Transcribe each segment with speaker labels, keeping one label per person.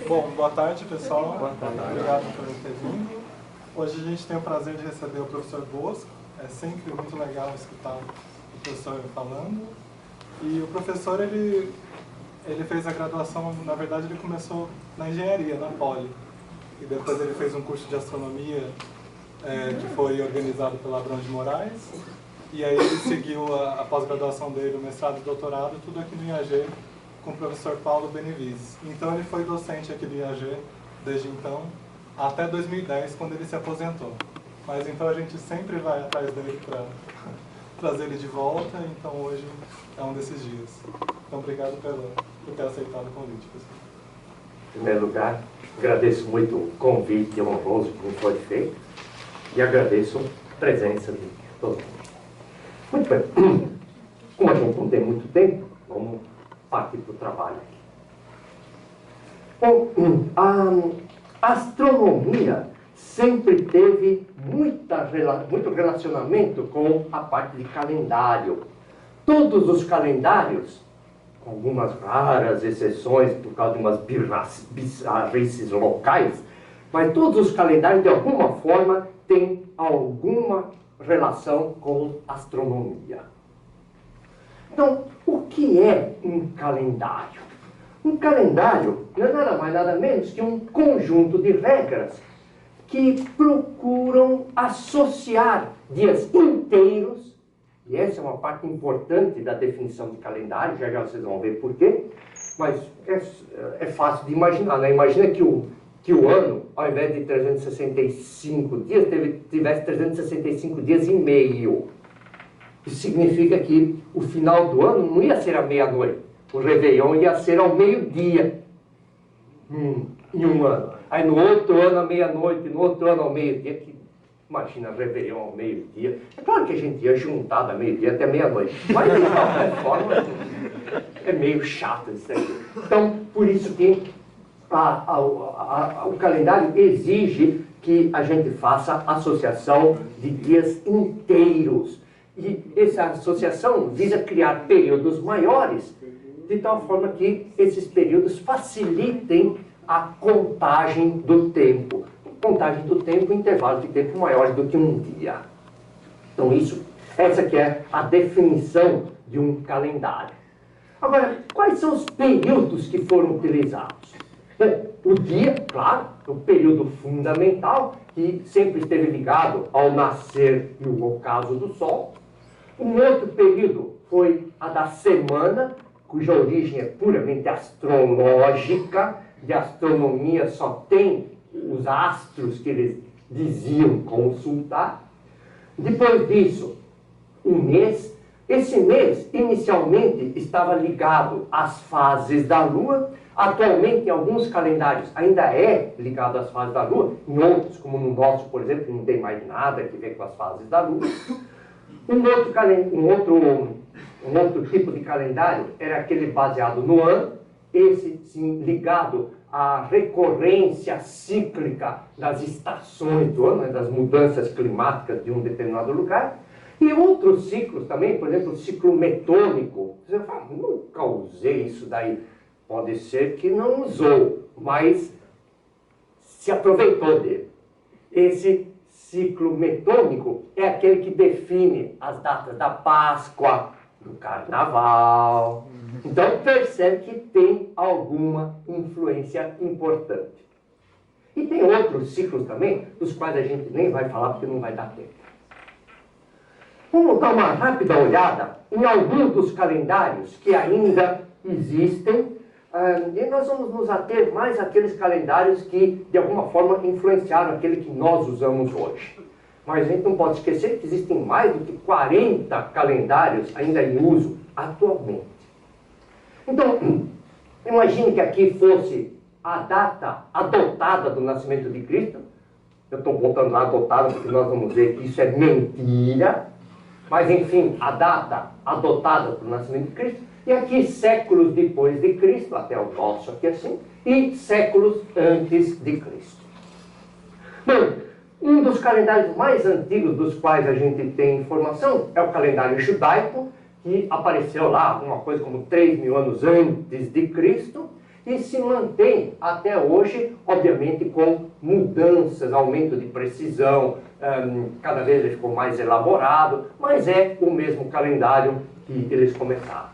Speaker 1: Bom, boa tarde, pessoal.
Speaker 2: Boa tarde.
Speaker 1: Obrigado por ter vindo. Hoje a gente tem o prazer de receber o professor Bosco. É sempre muito legal escutar o professor falando. E o professor, ele fez a graduação, na verdade ele começou na engenharia, na Poli. E depois ele fez um curso de astronomia que foi organizado pelo Abrão de Moraes. E aí ele seguiu a pós-graduação dele, o mestrado e doutorado, tudo aqui no IAG, com o professor Paulo Benevides. Então ele foi docente aqui do IAG desde então, até 2010, quando ele se aposentou. Mas então a gente sempre vai atrás dele para trazer ele de volta, então hoje é um desses dias. Então obrigado por ter aceitado o convite, pessoal.
Speaker 2: Em primeiro lugar, agradeço muito o convite honroso que me foi feito e agradeço a presença de todo mundo. Muito bem, como a gente não tem muito tempo, vamos partir para o trabalho aqui. Bom, a astronomia sempre teve muito relacionamento com a parte de calendário. Todos os calendários, com algumas raras exceções por causa de umas bizarrices locais, mas todos os calendários de alguma forma têm alguma relação com astronomia. Então, o que é um calendário? Um calendário não é nada mais nada menos que um conjunto de regras que procuram associar dias inteiros, e essa é uma parte importante da definição de calendário, já já vocês vão ver por quê, mas é fácil de imaginar, né? Imagina que o ano, ao invés de 365 dias, tivesse 365 dias e meio. Isso significa que o final do ano não ia ser à meia-noite. O Réveillon ia ser ao meio-dia em um ano. Aí no outro ano à meia-noite, no outro ano ao meio-dia. Imagina, Réveillon ao meio-dia. É claro que a gente ia juntar da meio-dia até meia-noite. Mas de qualquer forma, é meio chato isso aqui. Então, por isso que o calendário exige que a gente faça associação de dias inteiros. E essa associação visa criar períodos maiores, de tal forma que esses períodos facilitem a contagem do tempo. Contagem do tempo, intervalo de tempo maiores do que um dia. Então essa que é a definição de um calendário. Agora, quais são os períodos que foram utilizados? Bem, o dia, claro, é o período fundamental, que sempre esteve ligado ao nascer e o ocaso do Sol. Um outro período foi a da semana, cuja origem é puramente astrológica, de astronomia só tem os astros que eles diziam consultar. Depois disso, um mês. Esse mês, inicialmente, estava ligado às fases da Lua. Atualmente, em alguns calendários, ainda é ligado às fases da Lua. Em outros, como no nosso, por exemplo, não tem mais nada que ver com as fases da Lua. Um outro tipo de calendário era aquele baseado no ano. Esse, sim, ligado à recorrência cíclica das estações do ano, né, das mudanças climáticas de um determinado lugar. E outros ciclos também, por exemplo, o ciclo metônico. Você fala, nunca usei isso daí. Pode ser que não usou, mas se aproveitou dele. Esse ciclo metônico é aquele que define as datas da Páscoa, do Carnaval. Então percebe que tem alguma influência importante. E tem outros ciclos também, dos quais a gente nem vai falar porque não vai dar tempo. Vamos dar uma rápida olhada em alguns dos calendários que ainda existem. E nós vamos nos ater mais àqueles calendários que, de alguma forma, influenciaram aquele que nós usamos hoje. Mas a gente não pode esquecer que existem mais do que 40 calendários ainda em uso atualmente. Então, imagine que aqui fosse a data adotada do nascimento de Cristo. Eu estou botando lá adotada porque nós vamos ver que isso é mentira. Mas, enfim, a data adotada do nascimento de Cristo. E aqui, séculos depois de Cristo, até o nosso aqui assim, e séculos antes de Cristo. Bom, um dos calendários mais antigos dos quais a gente tem informação é o calendário judaico, que apareceu lá, alguma coisa como 3.000 anos antes de Cristo, e se mantém até hoje, obviamente com mudanças, aumento de precisão, cada vez ele ficou mais elaborado, mas é o mesmo calendário que eles começaram.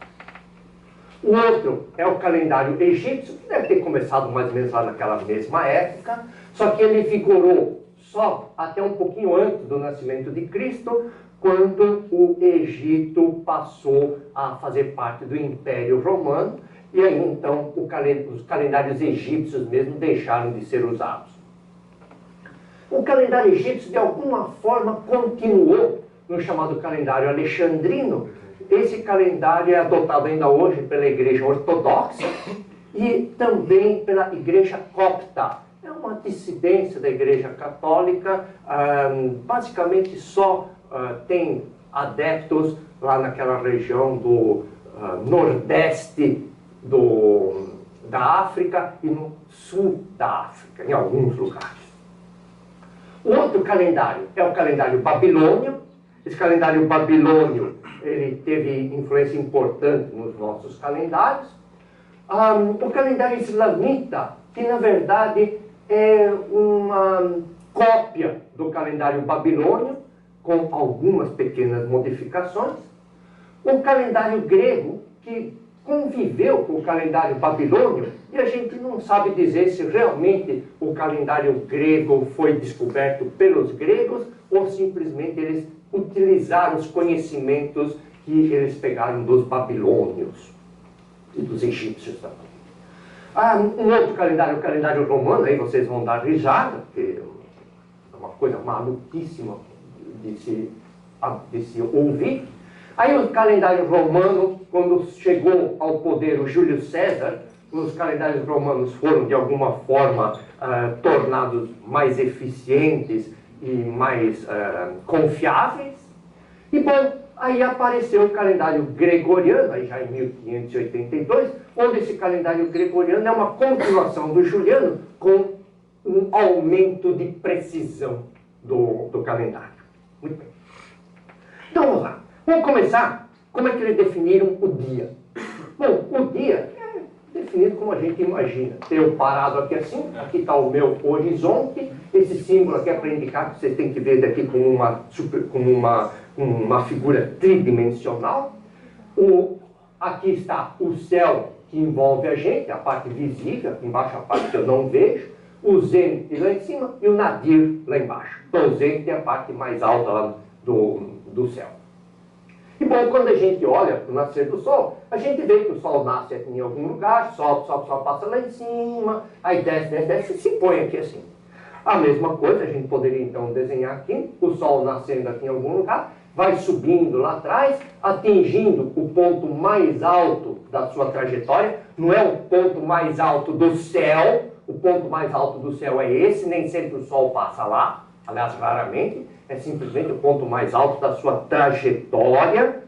Speaker 2: O outro é o calendário egípcio, que deve ter começado mais ou menos lá naquela mesma época, só que ele vigorou só até um pouquinho antes do nascimento de Cristo, quando o Egito passou a fazer parte do Império Romano, e aí então os calendários egípcios mesmo deixaram de ser usados. O calendário egípcio, de alguma forma, continuou no chamado calendário alexandrino. Esse calendário é adotado ainda hoje pela Igreja Ortodoxa e também pela Igreja Copta. É uma dissidência da Igreja Católica, basicamente só tem adeptos lá naquela região do nordeste da África e no sul da África, em alguns lugares. O outro calendário é o calendário babilônio. Esse calendário babilônio ele teve influência importante nos nossos calendários. O calendário islamita, que na verdade é uma cópia do calendário babilônio, com algumas pequenas modificações. O calendário grego, que conviveu com o calendário babilônio, e a gente não sabe dizer se realmente o calendário grego foi descoberto pelos gregos ou simplesmente eles utilizaram os conhecimentos que eles pegaram dos babilônios e dos egípcios também. Um outro calendário, o calendário romano, aí vocês vão dar risada, porque é uma coisa maluquíssima de se ouvir. Aí o calendário romano, quando chegou ao poder o Júlio César, os calendários romanos foram de alguma forma tornados mais eficientes e mais confiáveis. E bom, aí apareceu o calendário gregoriano, aí já em 1582, onde esse calendário gregoriano é uma continuação do juliano com um aumento de precisão do calendário. Muito bem. Então vamos lá. Vamos começar. Como é que eles definiram o dia? Bom, o dia é definido como a gente imagina. Eu parado aqui assim, aqui está o meu horizonte. Esse símbolo aqui é para indicar que vocês têm que ver daqui como uma figura tridimensional. Aqui está o céu que envolve a gente, a parte visível, aqui embaixo a parte que eu não vejo. O zênite lá em cima e o nadir lá embaixo. Então o zênite é a parte mais alta lá do céu. E bom, quando a gente olha para o nascer do sol, a gente vê que o sol nasce aqui em algum lugar, sobe, passa lá em cima, aí desce e se põe aqui assim. A mesma coisa, a gente poderia então desenhar aqui, o sol nascendo aqui em algum lugar, vai subindo lá atrás, atingindo o ponto mais alto da sua trajetória, não é o ponto mais alto do céu, o ponto mais alto do céu é esse, nem sempre o sol passa lá, aliás, raramente, é simplesmente o ponto mais alto da sua trajetória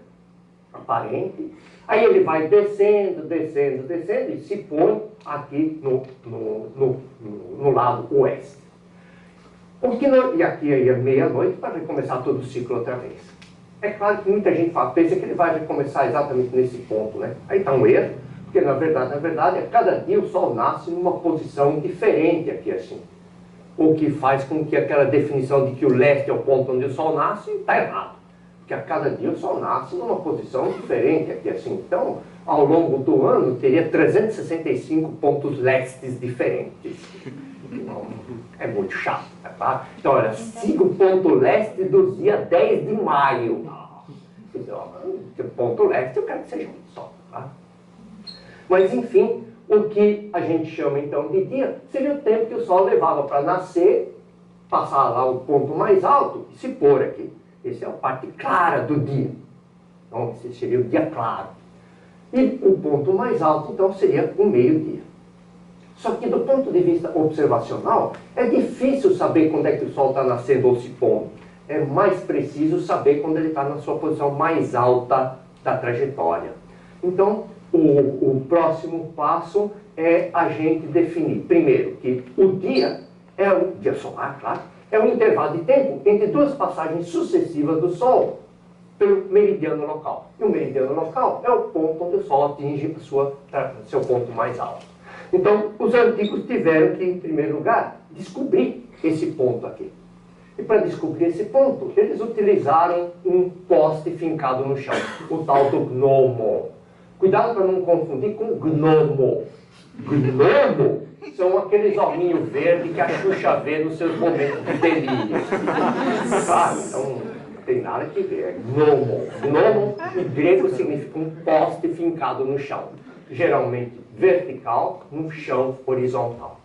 Speaker 2: aparente. Aí ele vai descendo e se põe aqui no lado oeste. E aqui aí é meia-noite para recomeçar todo o ciclo outra vez. É claro que muita gente pensa que ele vai recomeçar exatamente nesse ponto, né? Aí está um erro, porque na verdade, a cada dia o sol nasce numa posição diferente aqui assim. O que faz com que aquela definição de que o leste é o ponto onde o sol nasce está errado. Porque a cada dia o sol nasce numa posição diferente aqui assim. Então, ao longo do ano, teria 365 pontos lestes diferentes. Então, é muito chato, tá? Então, olha, siga o ponto leste do dia 10 de maio. Então, o ponto leste eu quero que seja um sol, tá? Mas, enfim, o que a gente chama então de dia seria o tempo que o sol levava para nascer, passar lá o ponto mais alto e se pôr aqui. Essa é a parte clara do dia. Então, esse seria o dia claro. E o ponto mais alto, então, seria o meio-dia. Só que do ponto de vista observacional, é difícil saber quando é que o sol está nascendo ou se pondo. É mais preciso saber quando ele está na sua posição mais alta da trajetória. Então, o próximo passo é a gente definir, primeiro, que o dia é o dia solar, claro, é um intervalo de tempo entre duas passagens sucessivas do Sol pelo meridiano local. E o meridiano local é o ponto onde o Sol atinge seu ponto mais alto. Então, os antigos tiveram que, em primeiro lugar, descobrir esse ponto aqui. E para descobrir esse ponto, eles utilizaram um poste fincado no chão, o tal do gnomo. Cuidado para não confundir com gnomo. Gnomo são aqueles hominhos verdes que a Xuxa vê nos seus momentos de delírio. Sabe? Então, não tem nada que ver. É gnomo. Gnomo, em grego, significa um poste fincado no chão. Geralmente vertical, no chão horizontal.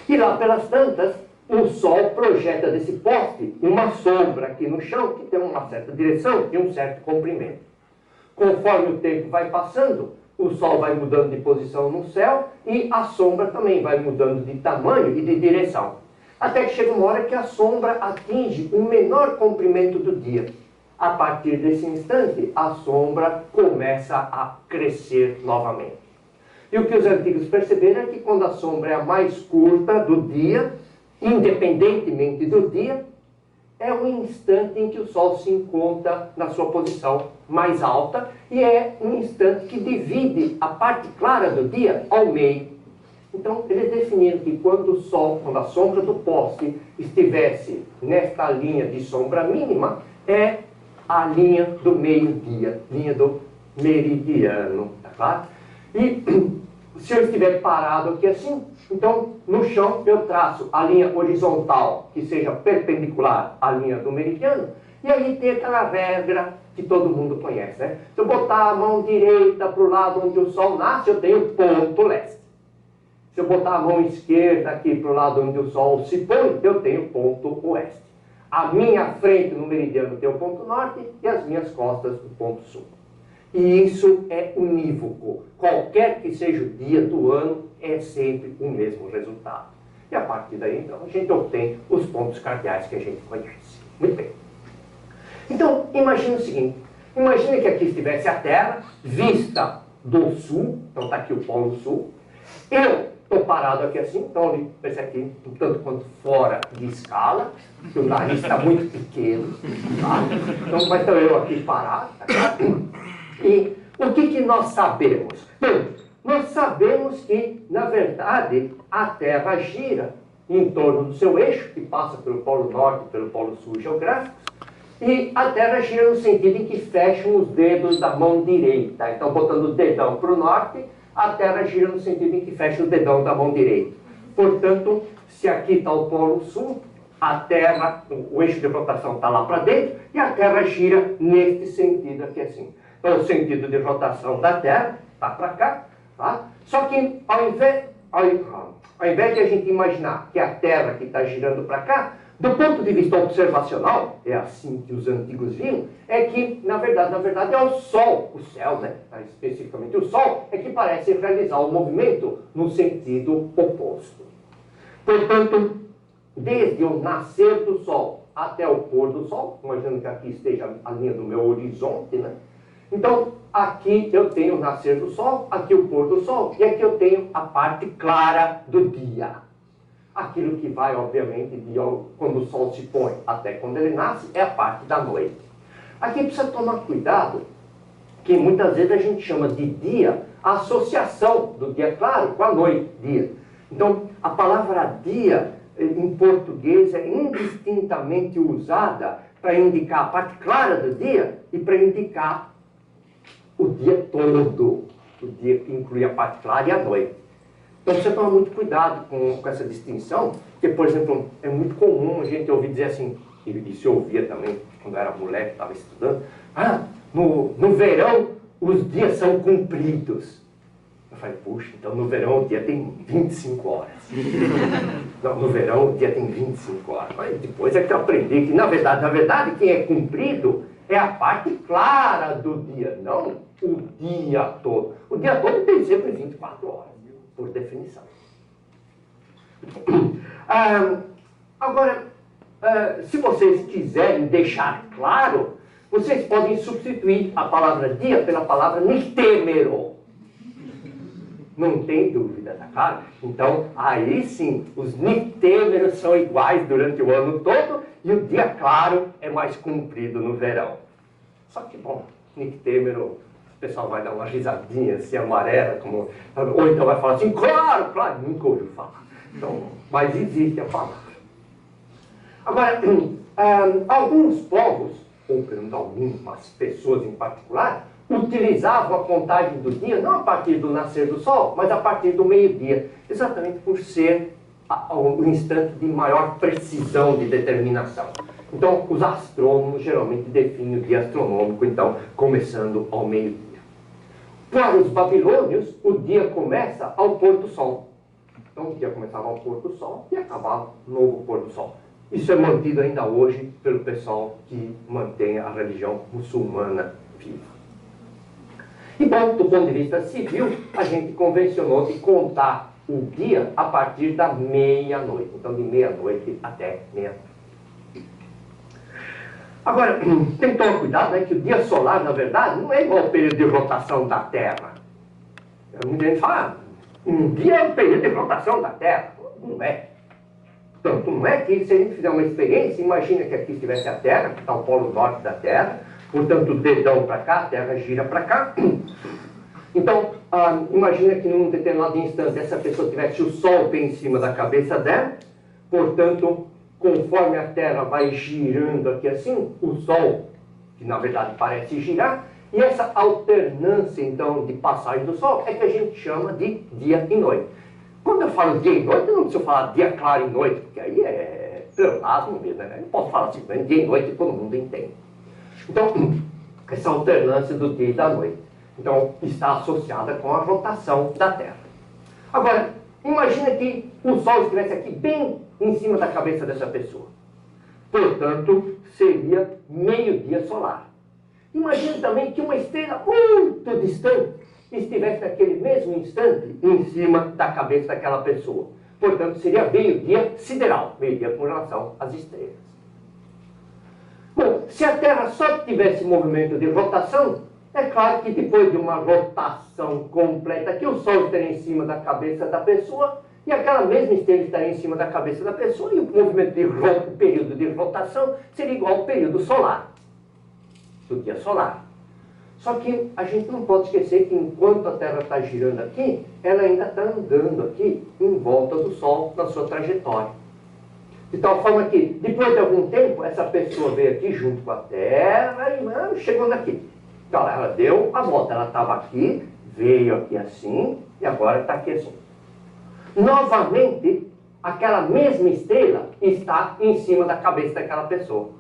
Speaker 2: E lá pelas tantas, o sol projeta desse poste uma sombra aqui no chão que tem uma certa direção e um certo comprimento. Conforme o tempo vai passando, o sol vai mudando de posição no céu e a sombra também vai mudando de tamanho e de direção. Até que chega uma hora que a sombra atinge o menor comprimento do dia. A partir desse instante, a sombra começa a crescer novamente. E o que os antigos perceberam é que quando a sombra é a mais curta do dia, independentemente do dia, é o instante em que o Sol se encontra na sua posição mais alta e é um instante que divide a parte clara do dia ao meio. Então, eles definiram que quando o Sol, quando a sombra do poste estivesse nesta linha de sombra mínima, é a linha do meio-dia, linha do meridiano, tá claro? E se eu estiver parado aqui assim, então no chão eu traço a linha horizontal que seja perpendicular à linha do meridiano, e aí tem aquela regra que todo mundo conhece, né? Se eu botar a mão direita para o lado onde o sol nasce, eu tenho ponto leste. Se eu botar a mão esquerda aqui para o lado onde o sol se põe, eu tenho ponto oeste. A minha frente no meridiano tem o ponto norte e as minhas costas o ponto sul. E isso é unívoco. Qualquer que seja o dia do ano, é sempre o mesmo resultado. E a partir daí, então, a gente obtém os pontos cardeais que a gente conhece. Muito bem. Então, imagine o seguinte. Imagine que aqui estivesse a Terra, vista do sul. Então, está aqui o Polo Sul. Eu estou parado aqui assim, então, esse aqui, um tanto quanto fora de escala, porque o nariz está muito pequeno. Tá? Então, vai estar eu aqui parado. Tá? E o que nós sabemos? Bom, nós sabemos que, na verdade, a Terra gira em torno do seu eixo, que passa pelo Polo Norte e pelo Polo Sul geográficos, e a Terra gira no sentido em que fecham os dedos da mão direita. Então, botando o dedão para o norte, a Terra gira no sentido em que fecha o dedão da mão direita. Portanto, se aqui está o Polo Sul, a Terra, o eixo de rotação está lá para dentro, e a Terra gira neste sentido aqui assim. Então, o sentido de rotação da Terra está para cá, tá? Só que, ao invés de a gente imaginar que a Terra que está girando para cá, do ponto de vista observacional, é assim que os antigos viam, é que, na verdade é o Sol, o céu, né? Especificamente o Sol, é que parece realizar o movimento no sentido oposto. Portanto, desde o nascer do Sol até o pôr do Sol, imaginando que aqui esteja a linha do meu horizonte, né? Então, aqui eu tenho o nascer do Sol, aqui o pôr do Sol, e aqui eu tenho a parte clara do dia. Aquilo que vai, obviamente, de quando o Sol se põe até quando ele nasce, é a parte da noite. Aqui precisa tomar cuidado, que muitas vezes a gente chama de dia a associação do dia claro com a noite, dia. Então, a palavra dia, em português, é indistintamente usada para indicar a parte clara do dia e para indicar o dia todo, o dia que inclui a parte clara e a noite. Então você toma muito cuidado com essa distinção, porque, por exemplo, é muito comum a gente ouvir dizer assim, e se ouvia também quando era moleque, estava estudando, no verão os dias são compridos. Eu falei, puxa, então no verão o dia tem 25 horas. Não, no verão o dia tem 25 horas. Mas depois é que eu aprendi que, na verdade, quem é comprido é a parte clara do dia, não o dia todo. O dia todo tem sempre 24 horas, por definição. Agora, se vocês quiserem deixar claro, vocês podem substituir a palavra dia pela palavra nictêmero. Não tem dúvida, tá claro? Então, aí sim, os nictêmeros são iguais durante o ano todo e o dia claro é mais comprido no verão. Só que, bom, nictêmero O pessoal vai dar uma risadinha assim, amarela, como... ou então vai falar assim, claro, claro, nunca ouviu falar. Então, mas existe a palavra. Agora, alguns povos, ou pelo menos algumas pessoas em particular, utilizavam a contagem do dia não a partir do nascer do sol, mas a partir do meio-dia, exatamente por ser o instante de maior precisão de determinação. Então, os astrônomos geralmente definem o dia astronômico, então, começando ao meio-dia. Para os babilônios, o dia começa ao pôr do sol. Então, o dia começava ao pôr do sol e acabava no novo pôr do sol. Isso é mantido ainda hoje pelo pessoal que mantém a religião muçulmana viva. E, bom, do ponto de vista civil, a gente convencionou de contar o dia a partir da meia-noite. Então, de meia-noite até meia-noite. Agora, tem que tomar cuidado, né, que o dia solar, na verdade, não é igual ao período de rotação da Terra. Muita gente fala, um dia é o período de rotação da Terra. Não é. Portanto, não é que se a gente fizer uma experiência, imagina que aqui estivesse a Terra, que está o polo norte da Terra, portanto, o dedão para cá, a Terra gira para cá. Então, imagina que num determinado instante essa pessoa tivesse o Sol bem em cima da cabeça dela, portanto, conforme a Terra vai girando aqui assim, o Sol, que na verdade parece girar, e essa alternância, então, de passagem do Sol é que a gente chama de dia e noite. Quando eu falo dia e noite, eu não preciso falar dia claro e noite, porque aí é pleonasmo mesmo, né? Eu não posso falar assim, dia e noite todo mundo entende. Então, essa alternância do dia e da noite, então, está associada com a rotação da Terra. Agora, imagina que o Sol estivesse aqui bem em cima da cabeça dessa pessoa. Portanto, seria meio-dia solar. Imagine também que uma estrela muito distante estivesse naquele mesmo instante em cima da cabeça daquela pessoa. Portanto, seria meio-dia sideral, meio-dia com relação às estrelas. Bom, se a Terra só tivesse movimento de rotação, é claro que depois de uma rotação completa, que o Sol estaria em cima da cabeça da pessoa, e aquela mesma estrela estaria em cima da cabeça da pessoa, e o movimento de o período de rotação seria igual ao período solar, do dia solar. Só que a gente não pode esquecer que enquanto a Terra está girando aqui, ela ainda está andando aqui em volta do Sol na sua trajetória. De tal forma que, depois de algum tempo, essa pessoa veio aqui junto com a Terra e chegou daqui. Então, ela deu a volta, ela estava aqui, veio aqui assim, e agora está aqui assim. Novamente, aquela mesma estrela está em cima da cabeça daquela pessoa.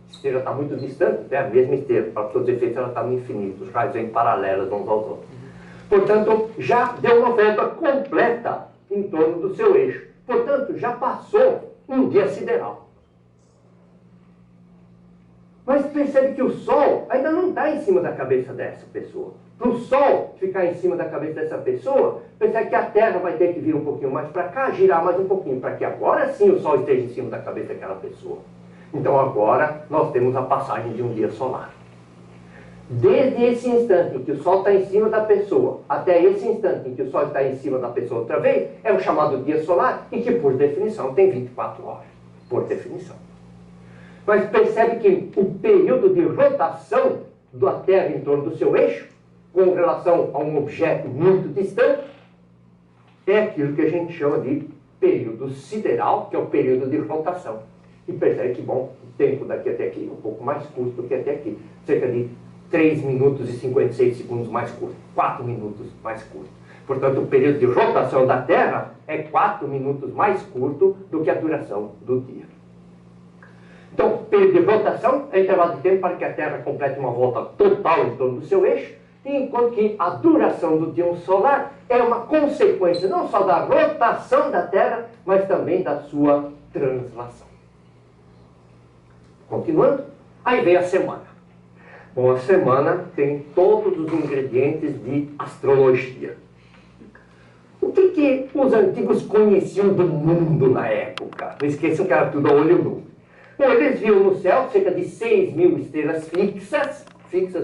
Speaker 2: A estrela está muito distante, é a mesma estrela, para todos os efeitos ela está no infinito, os raios vêm paralelos uns aos outros. Portanto, já deu uma volta completa em torno do seu eixo. Portanto, já passou um dia sideral. Mas percebe que o Sol ainda não está em cima da cabeça dessa pessoa. Para o Sol ficar em cima da cabeça dessa pessoa, percebe que a Terra vai ter que vir um pouquinho mais para cá, girar mais um pouquinho, para que agora sim o Sol esteja em cima da cabeça daquela pessoa. Então agora nós temos a passagem de um dia solar. Desde esse instante em que o Sol está em cima da pessoa, até esse instante em que o Sol está em cima da pessoa outra vez, é o chamado dia solar, e que por definição tem 24 horas. Por definição. Mas percebe que o período de rotação da Terra em torno do seu eixo, com relação a um objeto muito distante, é aquilo que a gente chama de período sideral, que é o período de rotação. E percebe que, bom, o tempo daqui até aqui é um pouco mais curto do que até aqui. Cerca de 3 minutos e 56 segundos mais curto. 4 minutos mais curto. Portanto, o período de rotação da Terra é 4 minutos mais curto do que a duração do dia. Então, o período de rotação é o intervalo de tempo para que a Terra complete uma volta total em torno do seu eixo, enquanto que a duração do dia solar é uma consequência não só da rotação da Terra, mas também da sua translação. Continuando, aí vem a semana. Bom, a semana tem todos os ingredientes de astrologia. O que os antigos conheciam do mundo na época? Não esqueçam que era tudo a olho nu. Bom, eles viam no céu cerca de 6.000 estrelas fixas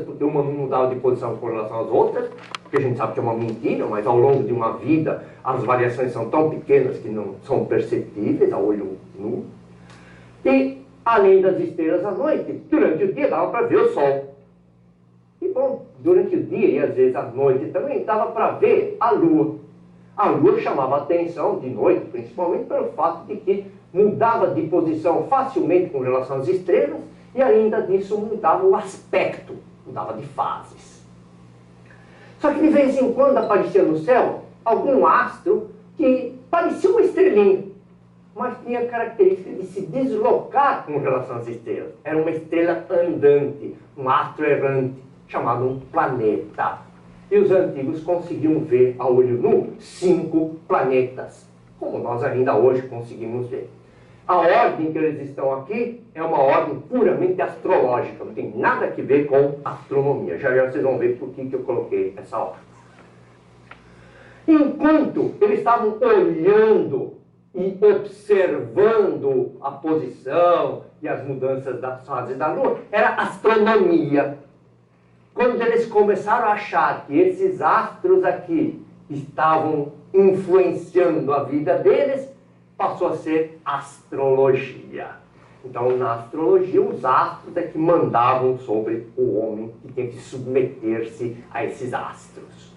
Speaker 2: porque uma não mudava de posição com relação às outras, porque a gente sabe que é uma mentira, mas ao longo de uma vida as variações são tão pequenas que não são perceptíveis a olho nu. E, além das estrelas à noite, durante o dia dava para ver o Sol. E bom, durante o dia e às vezes à noite também dava para ver a Lua. A Lua chamava a atenção de noite, principalmente pelo fato de que mudava de posição facilmente com relação às estrelas e ainda disso mudava o aspecto, mudava de fases. Só que de vez em quando aparecia no céu algum astro que parecia uma estrelinha, mas tinha a característica de se deslocar com relação às estrelas. Era uma estrela andante, um astro errante, chamado um planeta. E os antigos conseguiam ver a olho nu 5 planetas, como nós ainda hoje conseguimos ver. A ordem que eles estão aqui é uma ordem puramente astrológica, não tem nada a ver com astronomia. Já já vocês vão ver por que eu coloquei essa ordem. Enquanto eles estavam olhando e observando a posição e as mudanças das fases da Lua, era astronomia. Quando eles começaram a achar que esses astros aqui estavam influenciando a vida deles, passou a ser astrologia. Então, na astrologia, os astros é que mandavam sobre o homem que tinha que submeter-se a esses astros.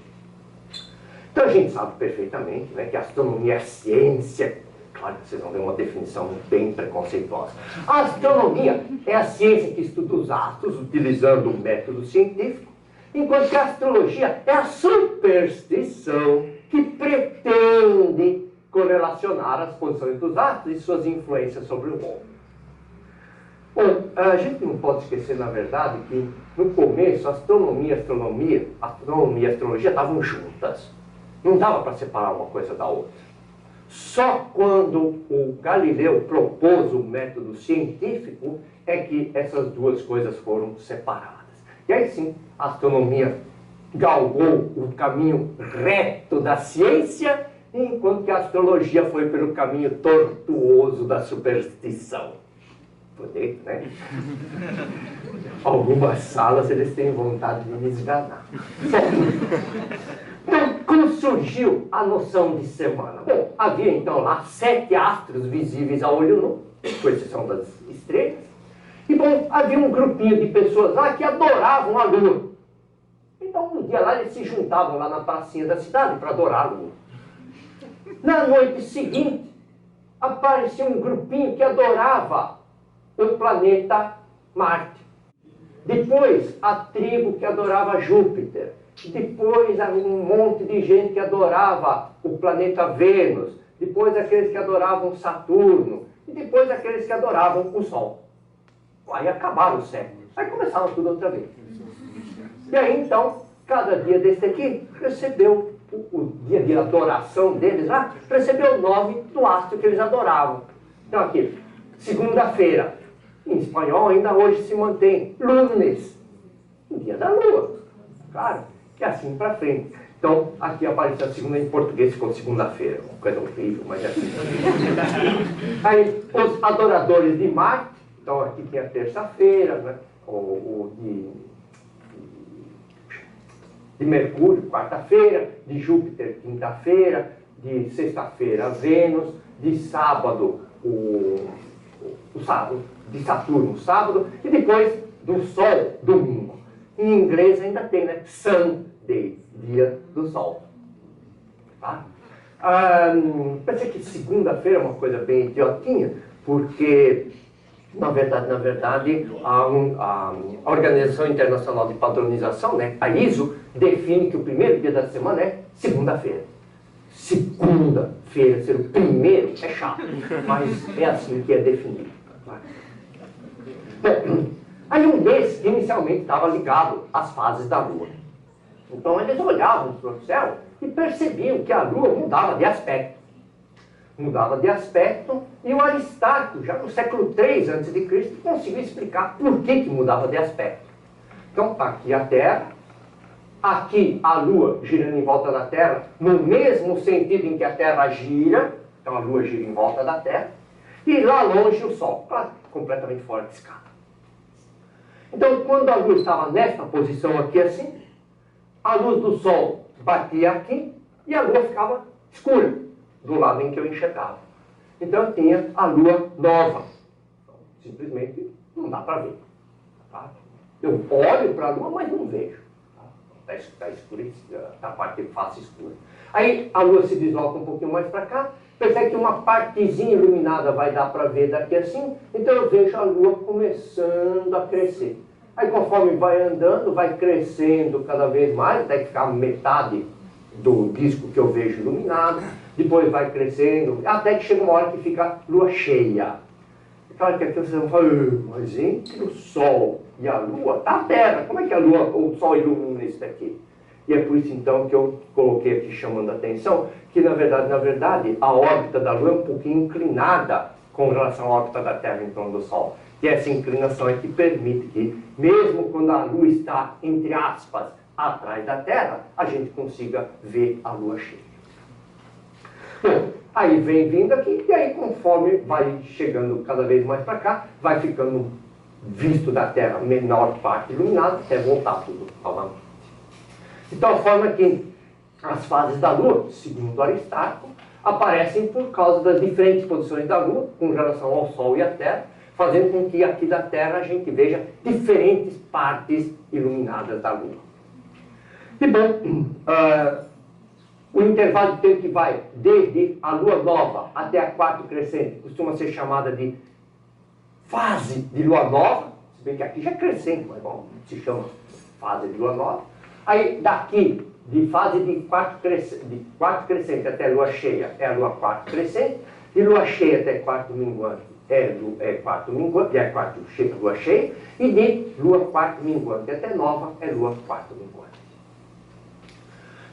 Speaker 2: Então, a gente sabe perfeitamente, né, que a astronomia é ciência. Claro que vocês vão ver uma definição bem preconceituosa. A astronomia é a ciência que estuda os astros utilizando o método científico, enquanto que a astrologia é a superstição que pretende correlacionar as posições dos astros e suas influências sobre o homem. Bom, a gente não pode esquecer, na verdade, que no começo astronomia e astrologia estavam juntas. Não dava para separar uma coisa da outra. Só quando o Galileu propôs o método científico é que essas duas coisas foram separadas. E aí sim, a astronomia galgou o caminho reto da ciência, enquanto que a astrologia foi pelo caminho tortuoso da superstição. Poder, né? Algumas salas eles têm vontade de me esganar. Então, como surgiu a noção de semana? Bom, havia então lá 7 astros visíveis a olho nu, com exceção das estrelas. E bom, havia um grupinho de pessoas lá que adoravam a Lua. Então, um dia lá eles se juntavam lá na pracinha da cidade para adorar a Lua. Na noite seguinte, apareceu um grupinho que adorava o planeta Marte. Depois, a tribo que adorava Júpiter. Depois, um monte de gente que adorava o planeta Vênus. Depois, aqueles que adoravam Saturno. E depois, aqueles que adoravam o Sol. Aí acabaram os séculos. Aí começava tudo outra vez. E aí, então, cada dia desse aqui recebeu o dia de adoração deles lá, recebeu o nome do astro que eles adoravam. Então, aqui, segunda-feira. Em espanhol ainda hoje se mantém lunes, o dia da lua, claro, e assim para frente. Então, aqui aparece a segunda em português, ficou segunda-feira, uma coisa horrível, mas é assim. Aí, os adoradores de Marte, então aqui tem a terça-feira, né? o de Mercúrio, quarta-feira, de Júpiter, quinta-feira, de sexta-feira, Vênus, de sábado, de Saturno, sábado, e depois do Sol, domingo. Em inglês ainda tem, né? Sunday, dia do Sol. Tá? Pensei que segunda-feira é uma coisa bem idiotinha, porque, na verdade, a Organização Internacional de Padronização, né, a ISO, define que o primeiro dia da semana é segunda-feira. Segunda-feira ser o primeiro é chato, mas é assim que é definido. Bom, aí um desses inicialmente estava ligado às fases da Lua. Então eles olhavam para o céu e percebiam que a Lua mudava de aspecto. Mudava de aspecto e o Aristarco, já no século III a.C., conseguiu explicar por que mudava de aspecto. Então, aqui a Terra, aqui a Lua girando em volta da Terra, no mesmo sentido em que a Terra gira, então a Lua gira em volta da Terra, e lá longe o Sol, completamente fora de escala. Então, quando a Lua estava nesta posição aqui assim, a luz do Sol batia aqui e a Lua ficava escura, do lado em que eu enxergava. Então, eu tinha a Lua nova. Simplesmente não dá para ver. Tá? Eu olho para a Lua, mas não vejo. Está escurecida, está a parte de face escura. Aí a Lua se desloca um pouquinho mais para cá, percebe que uma partezinha iluminada vai dar para ver daqui assim, então eu vejo a Lua começando a crescer. Aí conforme vai andando, vai crescendo cada vez mais, até ficar metade do disco que eu vejo iluminado, depois vai crescendo, até que chega uma hora que fica Lua cheia. Claro que aqui vocês vão falar, mas entre o Sol e a Lua, tá a Terra, como é que a Lua, o Sol ilumina isso daqui? E é por isso então que eu coloquei aqui chamando a atenção, que na verdade, a órbita da Lua é um pouquinho inclinada com relação à órbita da Terra em torno do Sol. E essa inclinação é que permite que, mesmo quando a Lua está, entre aspas, atrás da Terra, a gente consiga ver a Lua cheia. Bom, aí vem vindo aqui, e aí conforme vai chegando cada vez mais para cá, vai ficando visto da Terra menor parte iluminada, até voltar tudo novamente. De tal forma que as fases da Lua, segundo Aristarco, aparecem por causa das diferentes posições da Lua, com relação ao Sol e à Terra, fazendo com que aqui da Terra a gente veja diferentes partes iluminadas da Lua. E bom, o intervalo de tempo que vai desde a Lua nova até a quarto crescente costuma ser chamada de fase de Lua nova, se bem que aqui já é crescente, mas bom, se chama fase de Lua nova. Aí daqui, de fase de quarto crescente até Lua cheia é a Lua quarto crescente, de Lua cheia até quarto minguante é quarto minguante, Lua cheia, e de Lua quarto minguante até nova é Lua quarto minguante.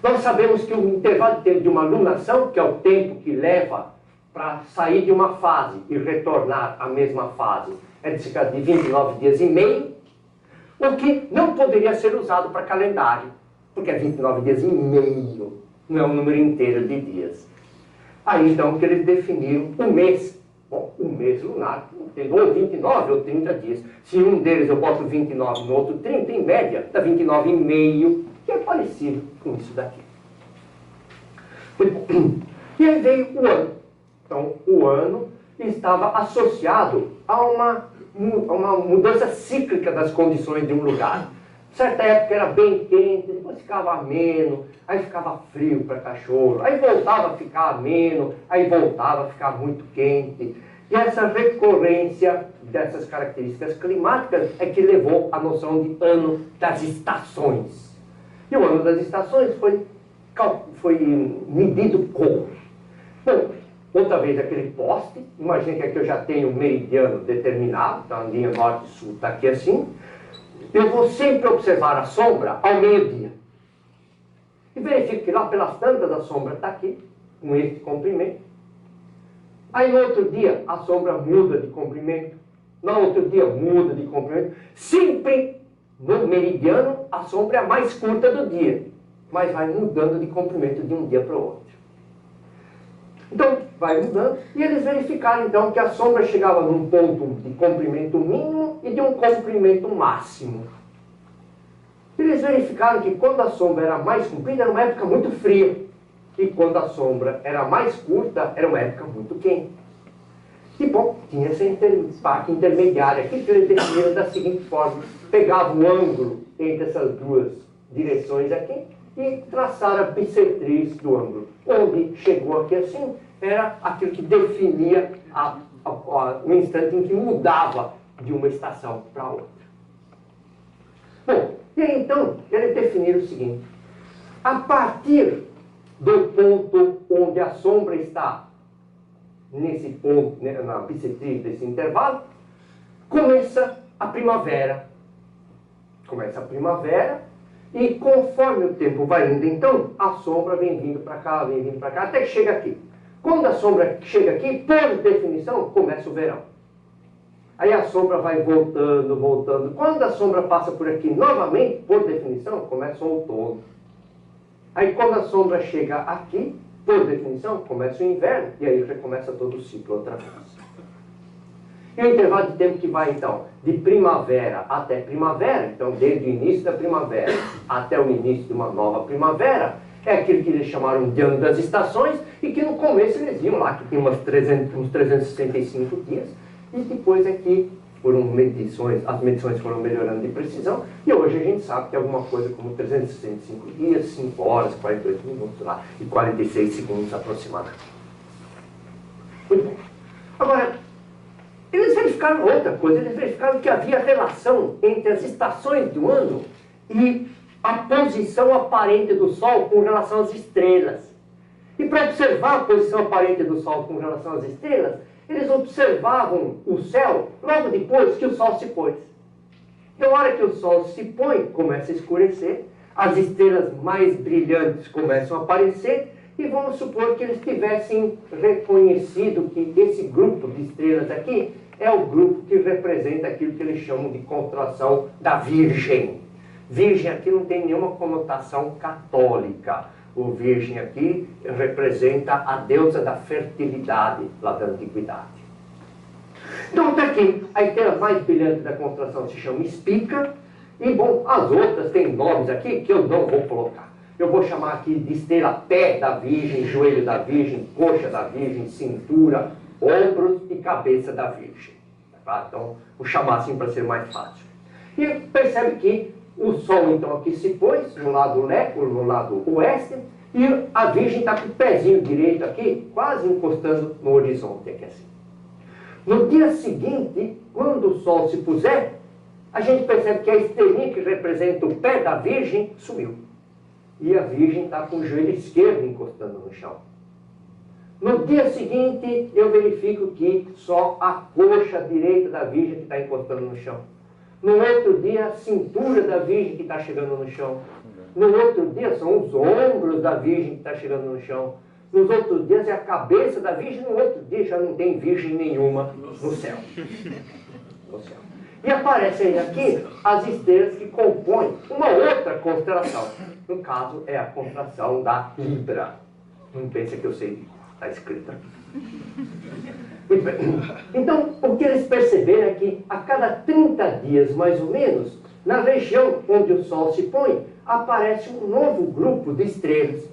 Speaker 2: Nós sabemos que o intervalo de tempo de uma lunação, que é o tempo que leva para sair de uma fase e retornar à mesma fase, é de cerca de 29 dias e meio, o que não poderia ser usado para calendário, porque é 29 dias e meio, não é um número inteiro de dias. Aí então que eles definiram o mês. Bom, o mês lunar tem ou 29 ou 30 dias. Se um deles eu boto 29 no outro 30, em média, dá 29 e meio, que é parecido com isso daqui. E aí veio o ano. Então, o ano estava associado a uma mudança cíclica das condições de um lugar. Certa época era bem quente, depois ficava ameno, aí ficava frio para cachorro, aí voltava a ficar ameno, aí voltava a ficar muito quente. E essa recorrência dessas características climáticas é que levou à noção de ano das estações. E o ano das estações foi medido como? Bom, outra vez aquele poste, imagina que aqui eu já tenho um meridiano determinado, então a linha norte-sul está aqui assim. Eu vou sempre observar a sombra ao meio-dia. E verifico que lá pelas tantas a sombra está aqui, com este comprimento. Aí no outro dia a sombra muda de comprimento. No outro dia muda de comprimento. Sempre no meridiano a sombra é a mais curta do dia, mas vai mudando de comprimento de um dia para o outro. Então, vai mudando, e eles verificaram então que a sombra chegava num ponto de comprimento mínimo e de um comprimento máximo. Eles verificaram que quando a sombra era mais comprida, era uma época muito fria, e quando a sombra era mais curta, era uma época muito quente. E bom, tinha essa parte intermediária aqui que eles definiram da seguinte forma: pegava o ângulo entre essas duas direções aqui, e traçar a bissetriz do ângulo. Onde chegou aqui assim, era aquilo que definia o instante em que mudava de uma estação para outra. Bom, e aí então, eles definiram o seguinte: a partir do ponto onde a sombra está, nesse ponto, né, na bissetriz desse intervalo, começa a primavera. Começa a primavera, e conforme o tempo vai indo, então, a sombra vem vindo para cá, até que chega aqui. Quando a sombra chega aqui, por definição, começa o verão. Aí a sombra vai voltando, voltando. Quando a sombra passa por aqui novamente, por definição, começa o outono. Aí quando a sombra chega aqui, por definição, começa o inverno, e aí recomeça todo o ciclo outra vez. E o intervalo de tempo que vai, então, de primavera até primavera, então desde o início da primavera até o início de uma nova primavera, é aquilo que eles chamaram de ano das estações, e que no começo eles viam lá que tinha uns 365 dias, e depois é que as medições foram melhorando de precisão, e hoje a gente sabe que é alguma coisa como 365 dias, 5 horas, 48 minutos lá, e 46 segundos aproximadamente. Muito bom. Agora, eles verificaram outra coisa, eles verificaram que havia relação entre as estações do ano e a posição aparente do Sol com relação às estrelas. E para observar a posição aparente do Sol com relação às estrelas, eles observavam o céu logo depois que o Sol se pôs. Então, na hora que o Sol se põe, começa a escurecer, as estrelas mais brilhantes começam a aparecer, e vamos supor que eles tivessem reconhecido que esse grupo de estrelas aqui é o grupo que representa aquilo que eles chamam de constelação da Virgem. Virgem aqui não tem nenhuma conotação católica. O Virgem aqui representa a deusa da fertilidade lá da antiguidade. Então, está aqui, a estrela mais brilhante da constelação se chama Spica, e, bom, as outras têm nomes aqui que eu não vou colocar. Eu vou chamar aqui de estrela pé da Virgem, joelho da Virgem, coxa da Virgem, cintura, ombros e cabeça da Virgem. Tá? Então, vou chamar assim para ser mais fácil. E percebe que o Sol, então, aqui se pôs no lado oeste, e a Virgem está com o pezinho direito aqui, quase encostando no horizonte, aqui assim. No dia seguinte, quando o Sol se puser, a gente percebe que a estrelinha que representa o pé da Virgem sumiu. E a Virgem está com o joelho esquerdo encostando no chão. No dia seguinte, eu verifico que só a coxa direita da Virgem que está encostando no chão. No outro dia, a cintura da Virgem que está chegando no chão. No outro dia, são os ombros da Virgem que está chegando no chão. Nos outros dias, é a cabeça da Virgem. No outro dia, já não tem Virgem nenhuma no céu. No céu. E aparecem aqui as estrelas que compõem uma outra constelação. No caso, é a constelação da Libra. Não pensa que eu sei, está escrito aqui. Muito bem. Então, o que eles perceberam é que a cada 30 dias, mais ou menos, na região onde o Sol se põe, aparece um novo grupo de estrelas.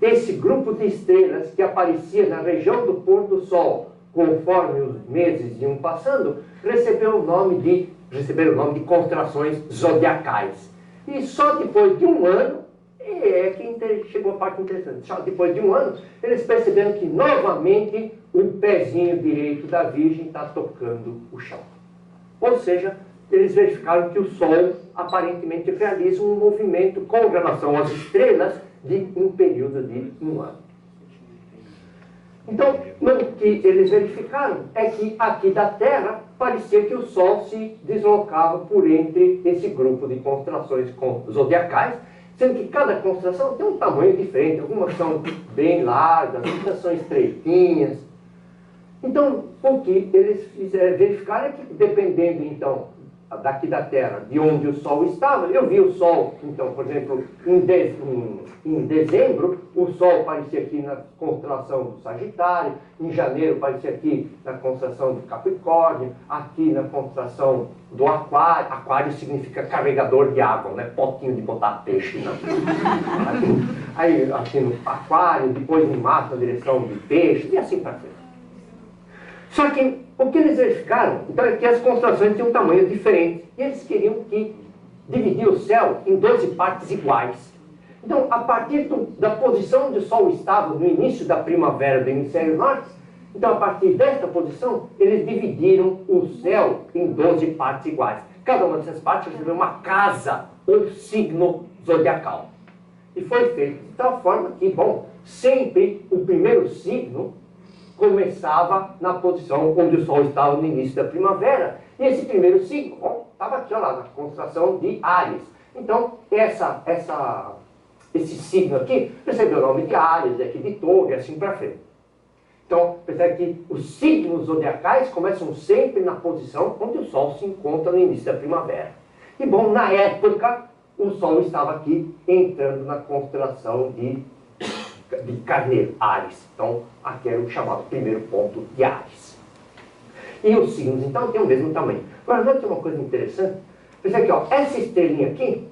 Speaker 2: Esse grupo de estrelas que aparecia na região do pôr do Sol, conforme os meses iam passando, receberam o nome de constelações zodiacais. E só depois de um ano, é que chegou a parte interessante, só depois de um ano, eles perceberam que novamente o pezinho direito da Virgem está tocando o chão. Ou seja, eles verificaram que o Sol aparentemente realiza um movimento com relação às estrelas de um período de um ano. Então, o que eles verificaram é que aqui da Terra parecia que o Sol se deslocava por entre esse grupo de constelações zodiacais, sendo que cada constelação tem um tamanho diferente. Algumas são bem largas, outras são estreitinhas. Então, o que eles verificaram é que, dependendo, então, daqui da Terra, de onde o Sol estava, eu vi o Sol, então, por exemplo, em dezembro, o Sol aparecia aqui na constelação do Sagitário, em janeiro aparecia aqui na constelação do Capricórnio, aqui na constelação do Aquário. Aquário significa carregador de água, não é potinho de botar peixe, não. Aí, aqui no Aquário, depois em março, na direção de peixe, e assim para frente. Só que o que eles verificaram, então, é que as constelações tinham um tamanho diferente. E eles queriam dividir o céu em 12 partes iguais. Então, a partir da posição onde o Sol estava no início da primavera do hemisfério norte, então, a partir desta posição, eles dividiram o céu em 12 partes iguais. Cada uma dessas partes recebeu uma casa ou signo zodiacal. E foi feito de tal forma que, bom, sempre o primeiro signo começava na posição onde o Sol estava no início da primavera. E esse primeiro signo, estava aqui, olha lá, na constelação de Áries. Então, esse signo aqui recebeu o nome de Áries, aqui de Touro, e assim para frente. Então, percebe que os signos zodiacais começam sempre na posição onde o Sol se encontra no início da primavera. E, bom, na época, o Sol estava aqui entrando na constelação de Carneiro, Áries. Então, aqui era o chamado primeiro ponto de Áries. E os signos, então, têm o mesmo tamanho. Agora, vamos ter uma coisa interessante. Pensa aqui, ó, essa estrelinha aqui,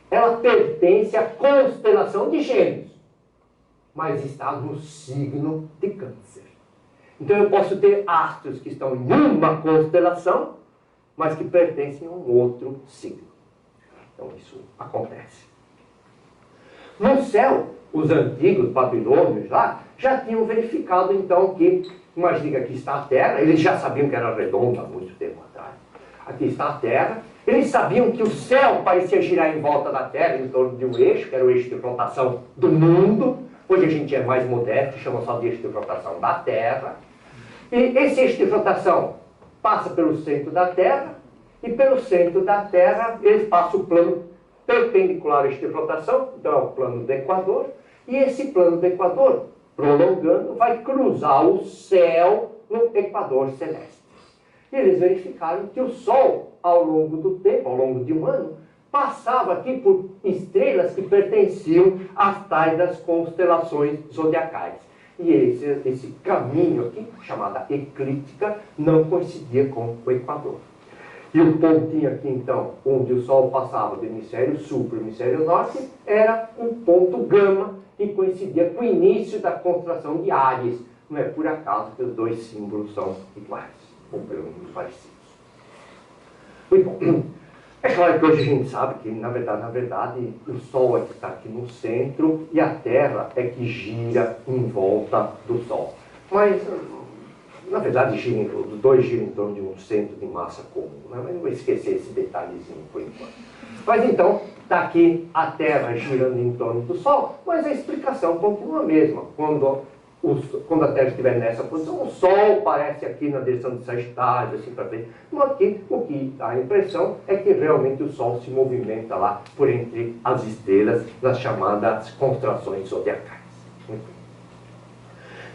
Speaker 2: ela pertence à constelação de Gêmeos, mas está no signo de Câncer. Então, eu posso ter astros que estão em uma constelação mas que pertencem a um outro signo. Então isso acontece. No céu, os antigos babilônios lá já tinham verificado então que, imagina que aqui está a Terra, eles já sabiam que era redonda há muito tempo atrás. Aqui está a Terra, eles sabiam que o céu parecia girar em volta da Terra, em torno de um eixo, que era o eixo de rotação do mundo. Hoje a gente é mais modesto, chama só de eixo de rotação da Terra. E esse eixo de rotação passa pelo centro da Terra, e pelo centro da Terra eles passam o plano perpendicular ao eixo de rotação, então é o plano do Equador, e esse plano do Equador, prolongando, vai cruzar o céu no Equador celeste. E eles verificaram que o Sol, ao longo do tempo, ao longo de um ano, passava aqui por estrelas que pertenciam às tais das constelações zodiacais. E esse caminho aqui, chamada eclíptica, não coincidia com o Equador. E o pontinho aqui, então, onde o Sol passava do hemisfério sul para o hemisfério norte, era um ponto gama, que coincidia com o início da constelação de Áries. Não é por acaso que os dois símbolos são iguais, ou pelo menos parecidos. Muito bom. É claro que hoje a gente sabe que, na verdade, o Sol é que está aqui no centro e a Terra é que gira em volta do Sol. Mas, na verdade, os dois giram em torno de um centro de massa comum. Né? Mas não vou esquecer esse detalhezinho por enquanto. Mas então, está aqui a Terra girando em torno do Sol, mas a explicação continua a mesma. Quando a Terra estiver nessa posição, o Sol aparece aqui na direção de Sagitário, assim para frente. Mas aqui, o que dá a impressão é que realmente o Sol se movimenta lá por entre as estrelas nas chamadas constelações zodiacais.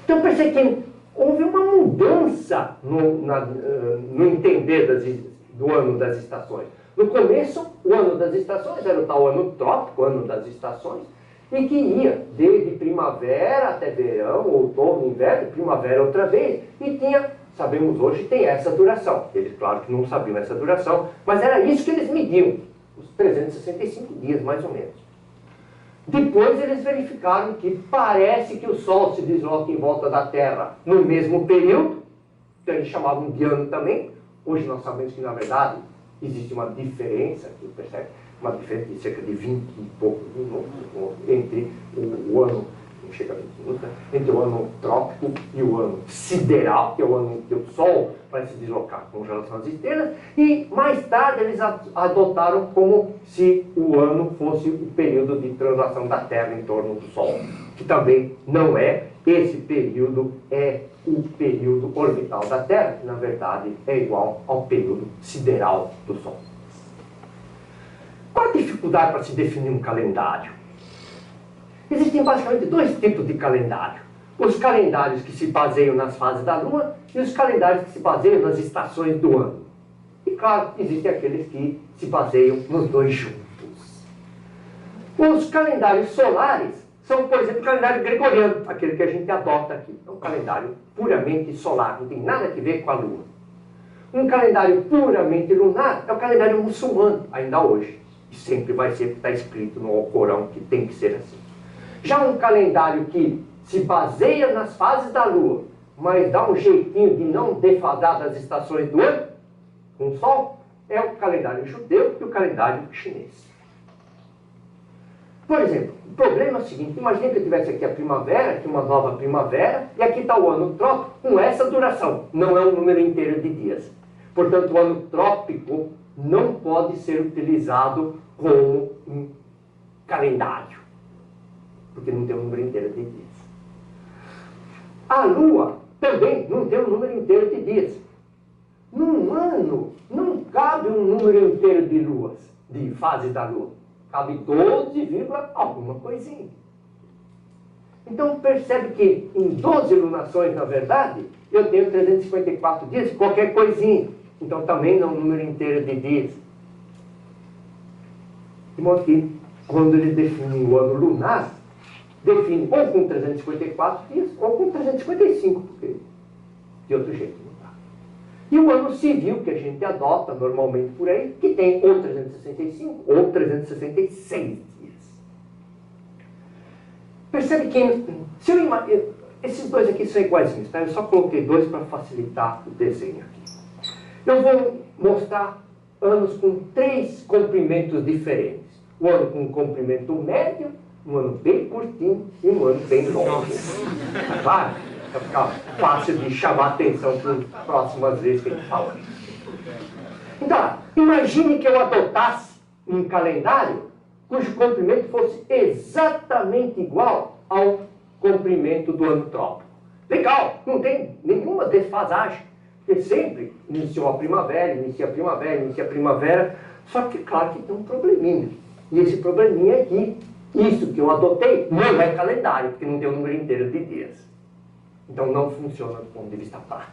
Speaker 2: Então, pensei que houve uma mudança no entender do ano das estações. No começo, o ano das estações era o tal ano trópico, o ano das estações, e que ia desde primavera até verão, outono, inverno, primavera outra vez, e tinha, sabemos hoje, tem essa duração. Eles, claro que não sabiam essa duração, mas era isso que eles mediam, os 365 dias, mais ou menos. Depois eles verificaram que parece que o Sol se desloca em volta da Terra no mesmo período, que eles chamavam de ano também. Hoje nós sabemos que, na verdade, existe uma diferença, que percebe, uma diferença de cerca de 20 e poucos minutos entre o ano, não chega a 20 minutos, entre o ano trópico e o ano sideral, que é o ano em que o Sol vai se deslocar com relação às estrelas, e mais tarde eles adotaram como se o ano fosse o período de translação da Terra em torno do Sol, que também não é. Esse período é o período orbital da Terra, que na verdade é igual ao período sideral do Sol. Qual a dificuldade para se definir um calendário? Existem basicamente dois tipos de calendário. Os calendários que se baseiam nas fases da Lua e os calendários que se baseiam nas estações do ano. E claro, existem aqueles que se baseiam nos dois juntos. Os calendários solares são, por exemplo, o calendário gregoriano, aquele que a gente adota aqui. É um calendário puramente solar, não tem nada a ver com a Lua. Um calendário puramente lunar é o calendário muçulmano, ainda hoje. E sempre vai ser, porque está escrito no Alcorão que tem que ser assim. Já um calendário que se baseia nas fases da Lua, mas dá um jeitinho de não defasar das estações do ano, com o Sol, é o calendário judeu e o calendário chinês. Por exemplo, o problema é o seguinte: imagine que eu tivesse aqui a primavera, aqui uma nova primavera, e aqui está o ano trópico com essa duração. Não é um número inteiro de dias. Portanto, o ano trópico não pode ser utilizado como um calendário, porque não tem um número inteiro de dias. A Lua também não tem um número inteiro de dias. Num ano, não cabe um número inteiro de luas, de fases da Lua. Cabe 12, alguma coisinha. Então percebe que em 12 lunações, na verdade, eu tenho 354 dias, qualquer coisinha. Então também não é um número inteiro de dias. De modo que, quando ele define o ano lunar, define ou com 354 dias ou com 355, porque de outro jeito não dá. E o ano civil, que a gente adota normalmente por aí, que tem ou 365 ou 366 dias. Percebe que, se esses dois aqui são iguaizinhos, tá? Eu só coloquei dois para facilitar o desenho aqui. Eu vou mostrar anos com 3 comprimentos diferentes. Um ano com um comprimento médio, um ano bem curtinho e um ano bem longo. Claro, para ficar fácil de chamar a atenção para as próximas vezes que a gente fala. Então, imagine que eu adotasse um calendário cujo comprimento fosse exatamente igual ao comprimento do ano trópico. Legal, não tem nenhuma desfasagem, porque sempre inicia a primavera, só que claro que tem um probleminha. E esse probleminha é que isso que eu adotei não é calendário, porque não tem o número inteiro de dias. Então não funciona do ponto de vista prático.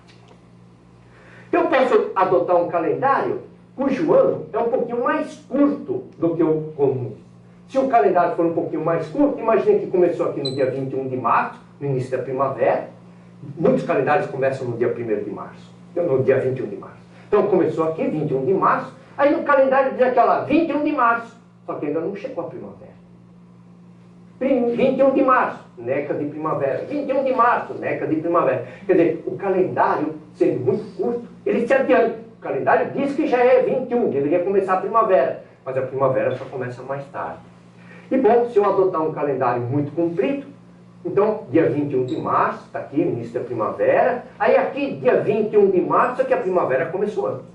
Speaker 2: Eu posso adotar um calendário cujo ano é um pouquinho mais curto do que o comum. Se o calendário for um pouquinho mais curto, imagine que começou aqui no dia 21 de março, no início da primavera. Muitos calendários começam no dia 1º de março, no dia 21 de março. Então começou aqui, 21 de março, aí no calendário diz aquela 21 de março, só que ainda não chegou a primavera. 21 de março, neca de primavera. 21 de março, neca de primavera. Quer dizer, o calendário, sendo muito curto, ele se adianta. O calendário diz que já é 21, deveria começar a primavera, mas a primavera só começa mais tarde. E bom, se eu adotar um calendário muito comprido, então dia 21 de março, está aqui, início da primavera, aí aqui dia 21 de março é que a primavera começou antes.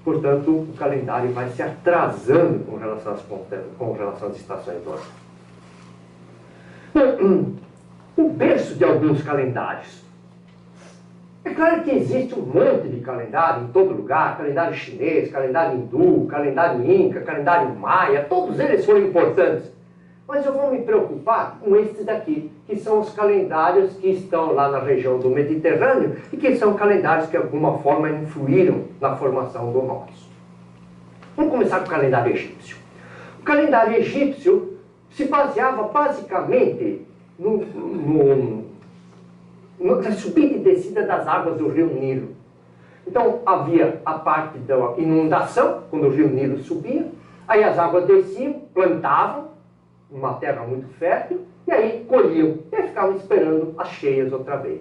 Speaker 2: Portanto, o calendário vai se atrasando com relação às estações do ano. O berço de alguns calendários. É claro que existe um monte de calendário em todo lugar, calendário chinês, calendário hindu, calendário inca, calendário maia, todos eles foram importantes. Mas eu vou me preocupar com estes daqui, que são os calendários que estão lá na região do Mediterrâneo e que são calendários que de alguma forma influíram na formação do nosso. Vamos começar com o calendário egípcio. O calendário egípcio se baseava basicamente na subida e descida das águas do rio Nilo. Então havia a parte da inundação, quando o rio Nilo subia, aí as águas desciam, plantavam, uma terra muito fértil, e aí colhiam, e aí ficavam esperando as cheias outra vez.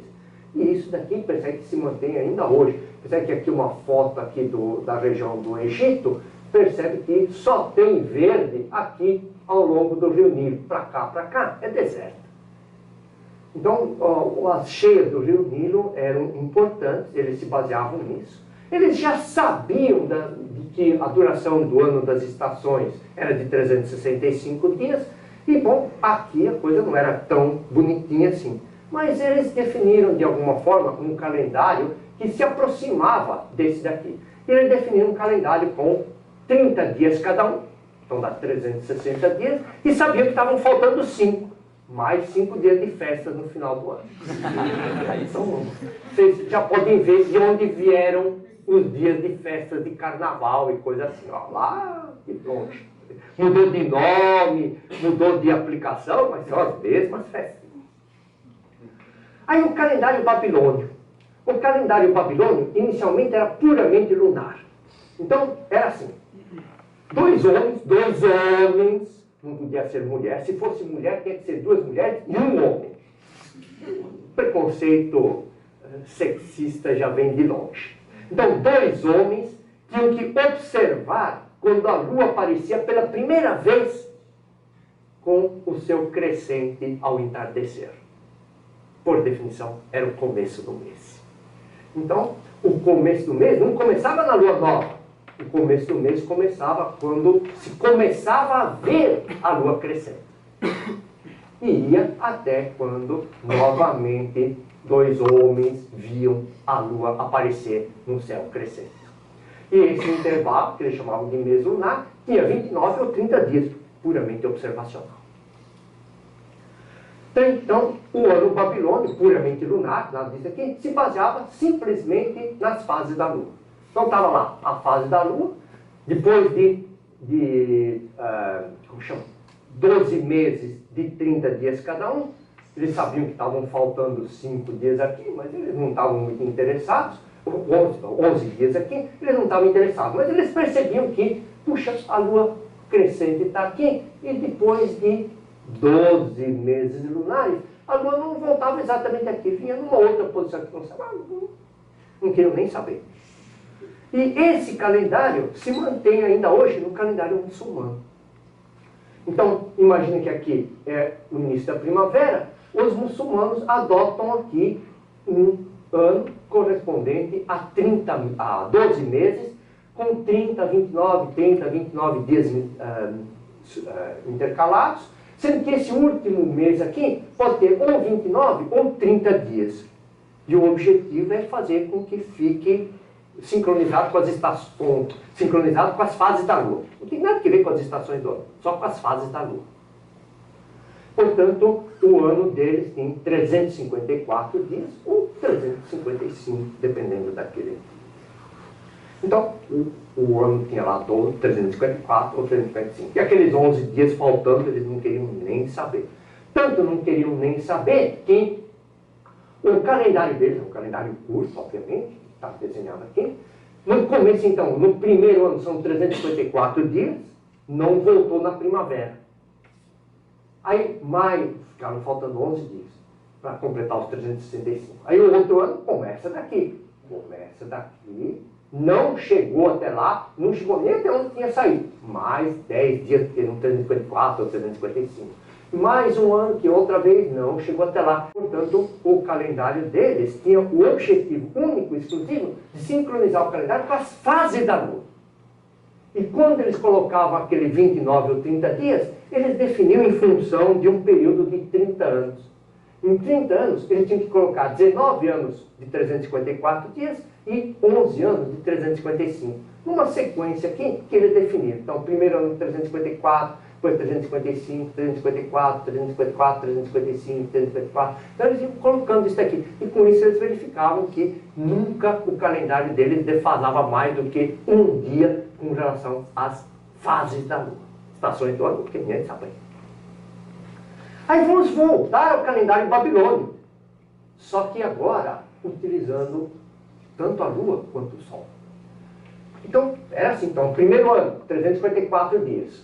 Speaker 2: E isso daqui, percebe que se mantém ainda hoje. Percebe que aqui uma foto aqui da região do Egito, percebe que só tem verde aqui ao longo do rio Nilo. Para cá, é deserto. Então, as cheias do rio Nilo eram importantes, eles se baseavam nisso. Eles já sabiam de que a duração do ano das estações era de 365 dias, e bom, aqui a coisa não era tão bonitinha assim. Mas eles definiram de alguma forma um calendário que se aproximava desse daqui. Eles definiram um calendário com 30 dias cada um, então dá 360 dias, e sabiam que estavam faltando 5. Mais 5 dias de festa no final do ano. Então, vocês já podem ver de onde vieram os dias de festa de carnaval e coisa assim. Ó, lá de longe. Mudou de nome, mudou de aplicação, mas são as mesmas festas. Aí o calendário babilônio. O calendário babilônio inicialmente era puramente lunar. Então, era assim. 2 homens, não podia ser mulher. Se fosse mulher, tinha que ser 2 mulheres e 1 homem. Preconceito sexista já vem de longe. Então, 2 homens tinham que observar quando a lua aparecia pela primeira vez com o seu crescente ao entardecer. Por definição, era o começo do mês. Então, o começo do mês não começava na lua nova. O começo do mês começava quando se começava a ver a lua crescente. E ia até quando, novamente, 2 homens viam a lua aparecer no céu crescente. E esse intervalo, que eles chamavam de mês lunar, tinha 29 ou 30 dias, puramente observacional. Então, o ano babilônio, puramente lunar, nada disso aqui, se baseava simplesmente nas fases da lua. Então estava lá a fase da lua, depois de 12 meses de 30 dias cada um. Eles sabiam que estavam faltando 5 dias aqui, mas eles não estavam muito interessados. 11 dias aqui, eles não estavam interessados. Mas eles percebiam que, puxa, a lua crescente está aqui, e depois de 12 meses lunares, a lua não voltava exatamente aqui, vinha numa outra posição que não sabia. não queriam nem saber. E esse calendário se mantém ainda hoje no calendário muçulmano. Então, imagine que aqui é o início da primavera, os muçulmanos adotam aqui um ano correspondente a 12 meses, com 30, 29 dias intercalados, sendo que esse último mês aqui pode ter ou 29 ou 30 dias. E o objetivo é fazer com que fique sincronizado com as estações, sincronizado com as fases da Lua. Não tem nada a ver com as estações do ano, só com as fases da Lua. Portanto, o ano deles tem 354 dias ou 355, dependendo daquele. Então, o ano tinha lá 12, 354 ou 355. E aqueles 11 dias faltando, eles não queriam nem saber. Tanto não queriam nem saber que o calendário deles, é um calendário curto, obviamente, está desenhado aqui. No começo, então, no primeiro ano são 354 dias, não voltou na primavera. Aí, maio, ficaram faltando 11 dias para completar os 365. Aí o outro ano começa daqui. Não chegou até lá, não chegou nem até onde tinha saído. Mais 10 dias, porque não 354 ou 355. Mais um ano que outra vez não chegou até lá. Portanto, o calendário deles tinha o objetivo único e exclusivo de sincronizar o calendário com as fases da Lua. E quando eles colocavam aquele 29 ou 30 dias, eles definiam em função de um período de 30 anos. Em 30 anos, eles tinham que colocar 19 anos de 354 dias e 11 anos de 355. Numa sequência aqui que eles definiram. Então, primeiro ano 354, depois 355, 354, 354, 355, 354. Então, eles iam colocando isso aqui. E com isso, eles verificavam que nunca o calendário deles defasava mais do que um dia com relação às fases da Lua. Estações do ano, porque ninguém sabe. Aí vamos voltar ao calendário babilônico. Só que agora, utilizando tanto a Lua quanto o Sol. Então, era assim. Então, primeiro ano, 354 dias.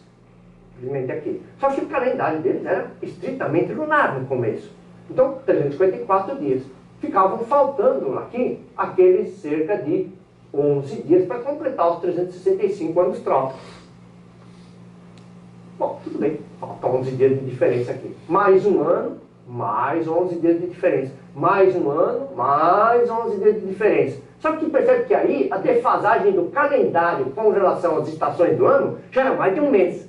Speaker 2: Simplesmente aqui. Só que o calendário deles era estritamente lunar no começo. Então, 354 dias. Ficavam faltando aqui aqueles cerca de 11 dias para completar os 365 anos trópicos. Bom, tudo bem. Faltam 11 dias de diferença aqui. Mais um ano, mais 11 dias de diferença. Mais um ano, mais 11 dias de diferença. Só que percebe que aí a defasagem do calendário com relação às estações do ano já era mais de um mês.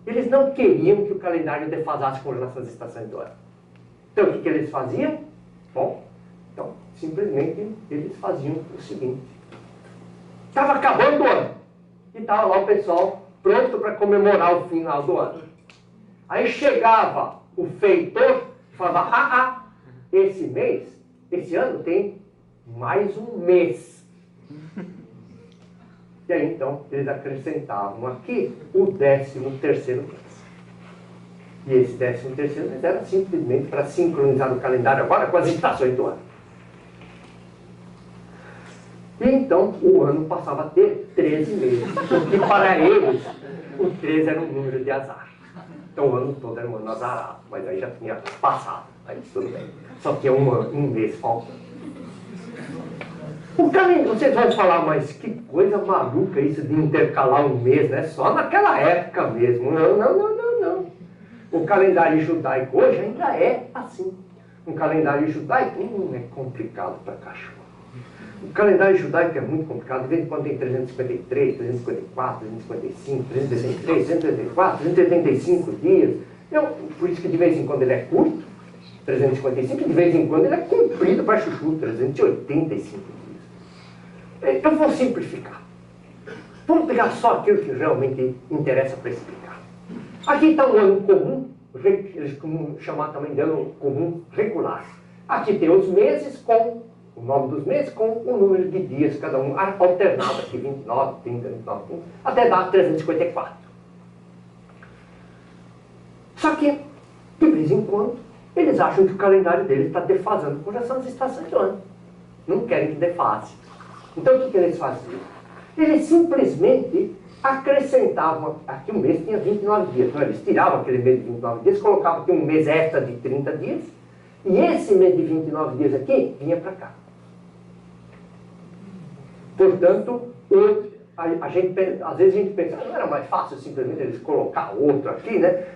Speaker 2: Eles não queriam que o calendário defasasse com relação às estações do ano. Então, o que eles faziam? Bom, então, simplesmente eles faziam o seguinte. Estava acabando o ano. E estava lá o pessoal pronto para comemorar o final do ano. Aí chegava o feitor e falava, esse ano tem mais um mês. E aí, então, eles acrescentavam aqui o 13º mês. E esse 13º mês era simplesmente para sincronizar o calendário agora com as estações do ano. E então, o ano passava a ter 13 meses. Porque para eles, o 13 era um número de azar. Então, o ano todo era um ano azarado. Mas aí já tinha passado. Aí tudo bem. Só tinha um mês faltando. O calendário, vocês vão falar, mas que coisa maluca isso de intercalar um mês, né? Só naquela época mesmo. Não. O calendário judaico hoje ainda é assim. Um calendário judaico é complicado para cachorro. O calendário judaico é muito complicado. De vez em quando tem 353, 354, 355, 363, 384, 385 dias. Por isso que de vez em quando ele é curto, 355, e de vez em quando ele é comprido para chuchu, 385 dias. Eu vou simplificar. Vamos pegar só aquilo que realmente interessa para explicar. Aqui está um ano comum, eles chamar também de ano comum regular. Aqui tem os meses com o nome dos meses com o número de dias, cada um alternado aqui, 29, 30, 29, 30, até dar 354. Só que, de vez em quando, eles acham que o calendário deles está defasando com relação às estações do ano. Não querem que defase. Então, o que eles faziam? Eles simplesmente acrescentavam, aqui o mês tinha 29 dias, então eles tiravam aquele mês de 29 dias, colocavam aqui um mês extra de 30 dias, e esse mês de 29 dias aqui vinha para cá. Portanto, às vezes a gente pensa, não era mais fácil simplesmente eles colocar outro aqui, né?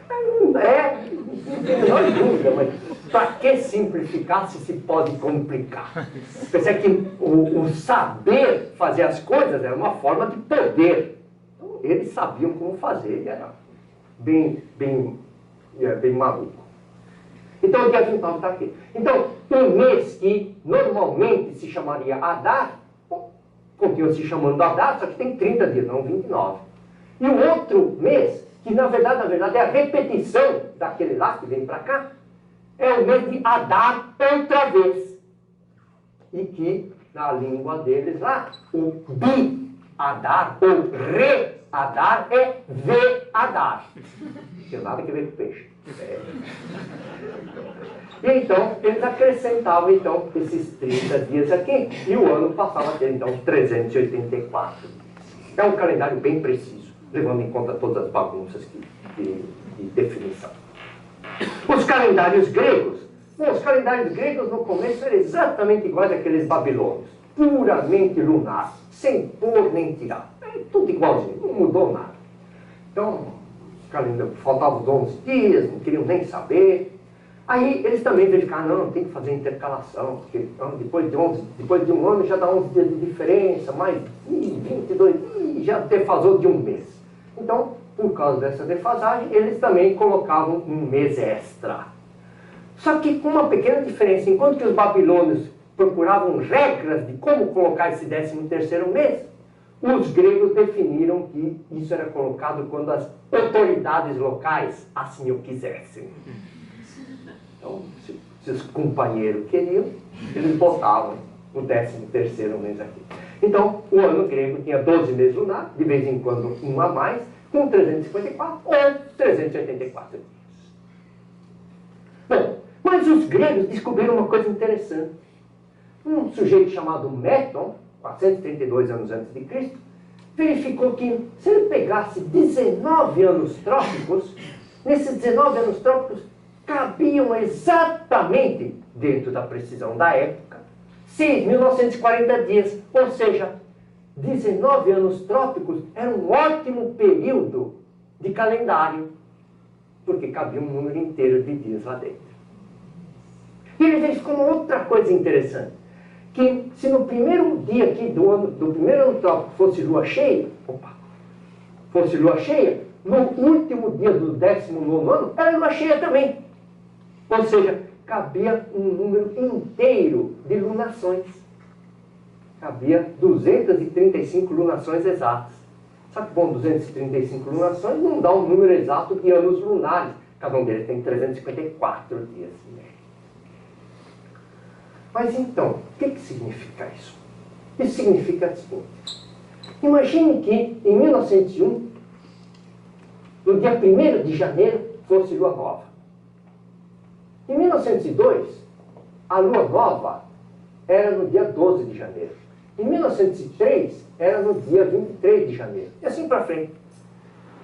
Speaker 2: Não tem a menor dúvida, mas para que simplificar se pode complicar? Pensei que o saber fazer as coisas era uma forma de poder. Então, eles sabiam como fazer, e era bem maluco. Então, o dia 29 está aqui. Então, um mês que normalmente se chamaria Adar, continua se chamando Adar, só que tem 30 dias, não 29. E o outro mês, que na verdade é a repetição daquele lá que vem para cá, é o mês de Adar outra vez. E que, na língua deles lá, o Bi-Adar, ou Re-Adar, é Ve-Adar. Não tem nada a ver com peixe. E então, eles acrescentavam então, esses 30 dias aqui, e o ano passava a ter então 384 dias. É um calendário bem preciso, levando em conta todas as bagunças de definição. Os calendários gregos. Bom, os calendários gregos no começo eram exatamente iguais àqueles babilônios, puramente lunar, sem pôr nem tirar. É tudo igualzinho, não mudou nada. Então, faltavam os 11 dias, não queriam nem saber. Aí eles também verificaram, não, tem que fazer intercalação, porque então, depois de um ano já dá 11 dias de diferença, mais 22, já defasou de um mês. Então, por causa dessa defasagem, eles também colocavam um mês extra. Só que com uma pequena diferença, enquanto que os babilônios procuravam regras de como colocar esse 13º mês, os gregos definiram que isso era colocado quando as autoridades locais assim o quisessem. Então, se os companheiros queriam, eles botavam o 13º mês aqui. Então, o ano grego tinha 12 meses lunar, de vez em quando um a mais, com 354 ou 384 dias. Bom, mas os gregos descobriram uma coisa interessante. Um sujeito chamado Méton, 432 anos antes de Cristo, verificou que se ele pegasse 19 anos trópicos, nesses 19 anos trópicos cabiam exatamente, dentro da precisão da época, 6.940 dias, ou seja, 19 anos trópicos era um ótimo período de calendário, porque cabia um número inteiro de dias lá dentro. E ele verificou uma outra coisa interessante, que se no primeiro dia aqui do primeiro ano trópico fosse lua cheia, no último dia do 19º ano era lua cheia também. Ou seja, cabia um número inteiro de lunações. Cabia 235 lunações exatas. Só que, bom, 235 lunações não dá um número exato de anos lunares. Cada um deles tem 354 dias. Mas então, o que significa isso? Isso significa o seguinte. Imagine que, em 1901, no dia 1º de janeiro, fosse lua nova. Em 1902, a lua nova era no dia 12 de janeiro. Em 1903, era no dia 23 de janeiro. E assim para frente.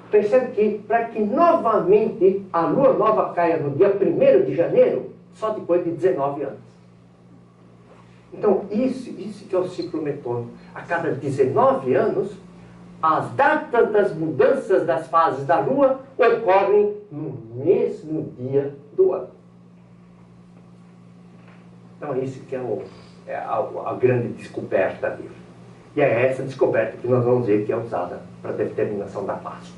Speaker 2: Percebe que, para que novamente a lua nova caia no dia 1º de janeiro, só depois de 19 anos. Então, isso que é o ciclo metônico. A cada 19 anos, as datas das mudanças das fases da lua ocorrem no mesmo dia do ano. Então, isso que é a grande descoberta dele. E é essa descoberta que nós vamos ver que é usada para a determinação da Páscoa.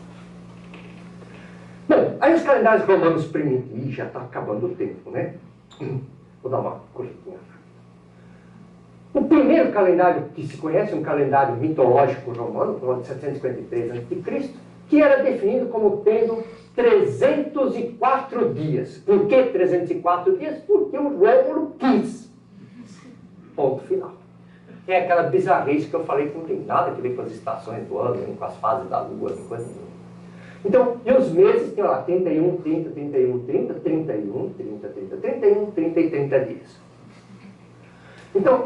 Speaker 2: Bom, aí os calendários romanos primitivos, já está acabando o tempo, né? Vou dar uma corridinha. O primeiro calendário que se conhece, um calendário mitológico romano, no ano de 753 a.C., que era definido como tendo 304 dias. Por que 304 dias? Porque o Rômulo quis. Ponto final. É aquela bizarrice que eu falei que não tem nada a ver com as estações do ano, nem com as fases da lua, nem coisa nenhuma. Então, e os meses tem lá 31, 30, 31, 30, 31, 30, 30, 31, 30 e 30 dias. Então,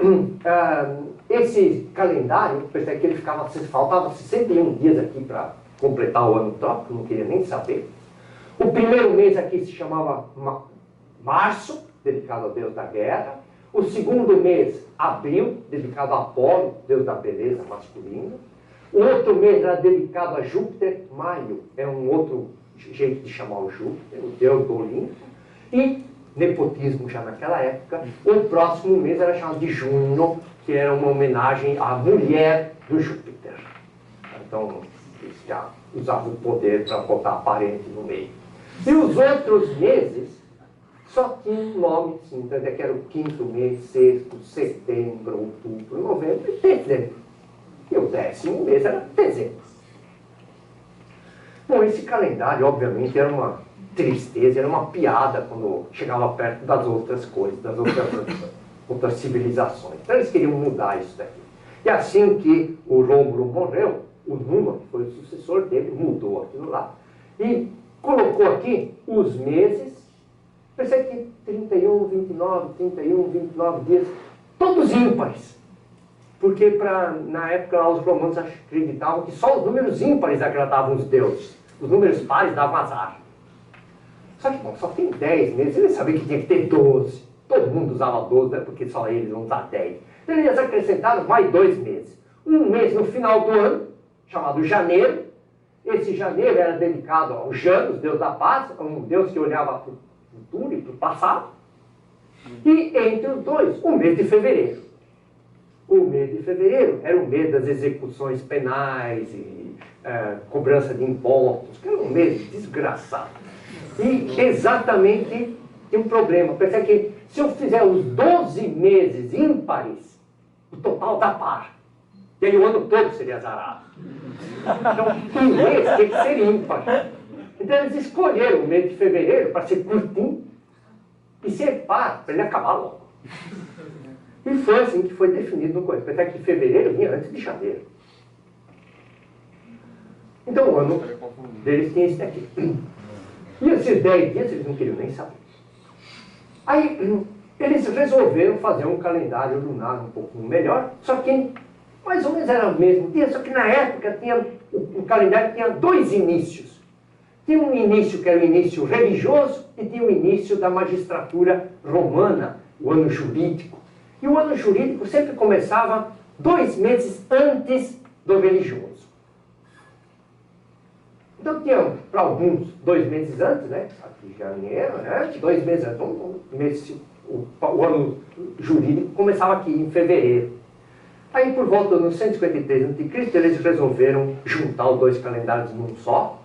Speaker 2: esse calendário, percebe que ele faltava 61 dias aqui para completar o ano trópico, não queria nem saber. O primeiro mês aqui se chamava Março, dedicado ao deus da guerra. O segundo mês, abril, dedicado a Apolo, deus da beleza masculina. O outro mês era dedicado a Júpiter. Maio é um outro jeito de chamar o Júpiter, o deus do Olimpo. E nepotismo já naquela época. O próximo mês era chamado de Juno, que era uma homenagem à mulher do Júpiter. Então, eles já usavam o poder para botar parente no meio. E os outros meses só tinham nome, sim, então que era o quinto mês, sexto, setembro, outubro, novembro e dezembro. E o 10º mês era dezembro. Bom, esse calendário, obviamente, era uma tristeza, era uma piada quando chegava perto das outras coisas, das outras civilizações. Então eles queriam mudar isso daqui. E assim que o Rômulo morreu, o Numa, que foi o sucessor dele, mudou aquilo lá e colocou aqui os meses. Pensei que 31, 29 dias, todos ímpares. Porque na época lá, os romanos acreditavam que só os números ímpares agradavam os deuses. Os números pares davam azar. Só que, bom, só tem 10 meses. Eles sabiam que tinha que ter 12. Todo mundo usava 12, né? Porque só eles vão usar 10. Então eles acrescentaram mais 2 meses. Um mês no final do ano, chamado janeiro. Esse janeiro era dedicado ao Janus, deus da paz, um deus que olhava para o futuro e para o passado. E entre os dois, o mês de fevereiro. O mês de fevereiro era o mês das execuções penais e cobrança de impostos, que era um mês desgraçado. E exatamente tem um problema. Percebe que se eu fizer os 12 meses ímpares, o total dá par. E aí o ano todo seria azarado. Então, um mês tem que ser ímpar. Então eles escolheram o mês de fevereiro para ser curtinho e ser par, para ele acabar logo. E foi assim que foi definido no começo. Apesar que fevereiro vinha antes de janeiro. Então o ano deles tinha esse daqui. E esses 10 dias eles não queriam nem saber. Aí eles resolveram fazer um calendário lunar um pouquinho melhor, só que mais ou menos era o mesmo dia, só que na época o calendário tinha 2 inícios. Tinha um início que era o início religioso e tinha o início da magistratura romana, o ano jurídico. E o ano jurídico sempre começava 2 meses antes do religioso. Então tinha, para alguns, 2 meses antes, né? Aqui janeiro, né? 2 meses antes. O ano jurídico começava aqui em fevereiro. Aí por volta do 153 a.C., eles resolveram juntar os 2 calendários num só.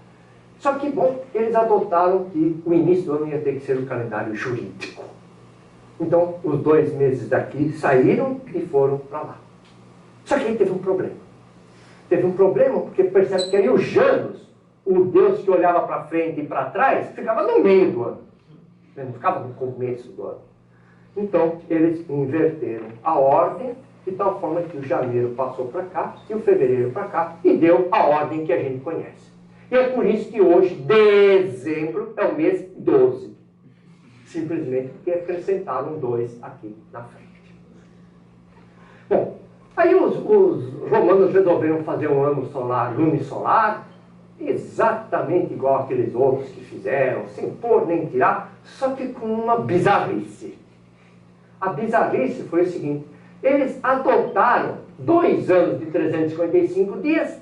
Speaker 2: Só que, bom, eles adotaram que o início do ano ia ter que ser o calendário jurídico. Então, os 2 meses daqui saíram e foram para lá. Só que aí teve um problema. Teve um problema porque percebe que aí o Janus, o deus que olhava para frente e para trás, ficava no meio do ano. Ele não ficava no começo do ano. Então, eles inverteram a ordem, de tal forma que o janeiro passou para cá e o fevereiro para cá, e deu a ordem que a gente conhece. E é por isso que hoje, dezembro, é o mês 12. Simplesmente porque acrescentaram 2 aqui na frente. Bom, aí os romanos resolveram fazer um ano solar, lunisolar, exatamente igual aqueles outros que fizeram, sem pôr nem tirar, só que com uma bizarrice. A bizarrice foi o seguinte: eles adotaram 2 anos de 355 dias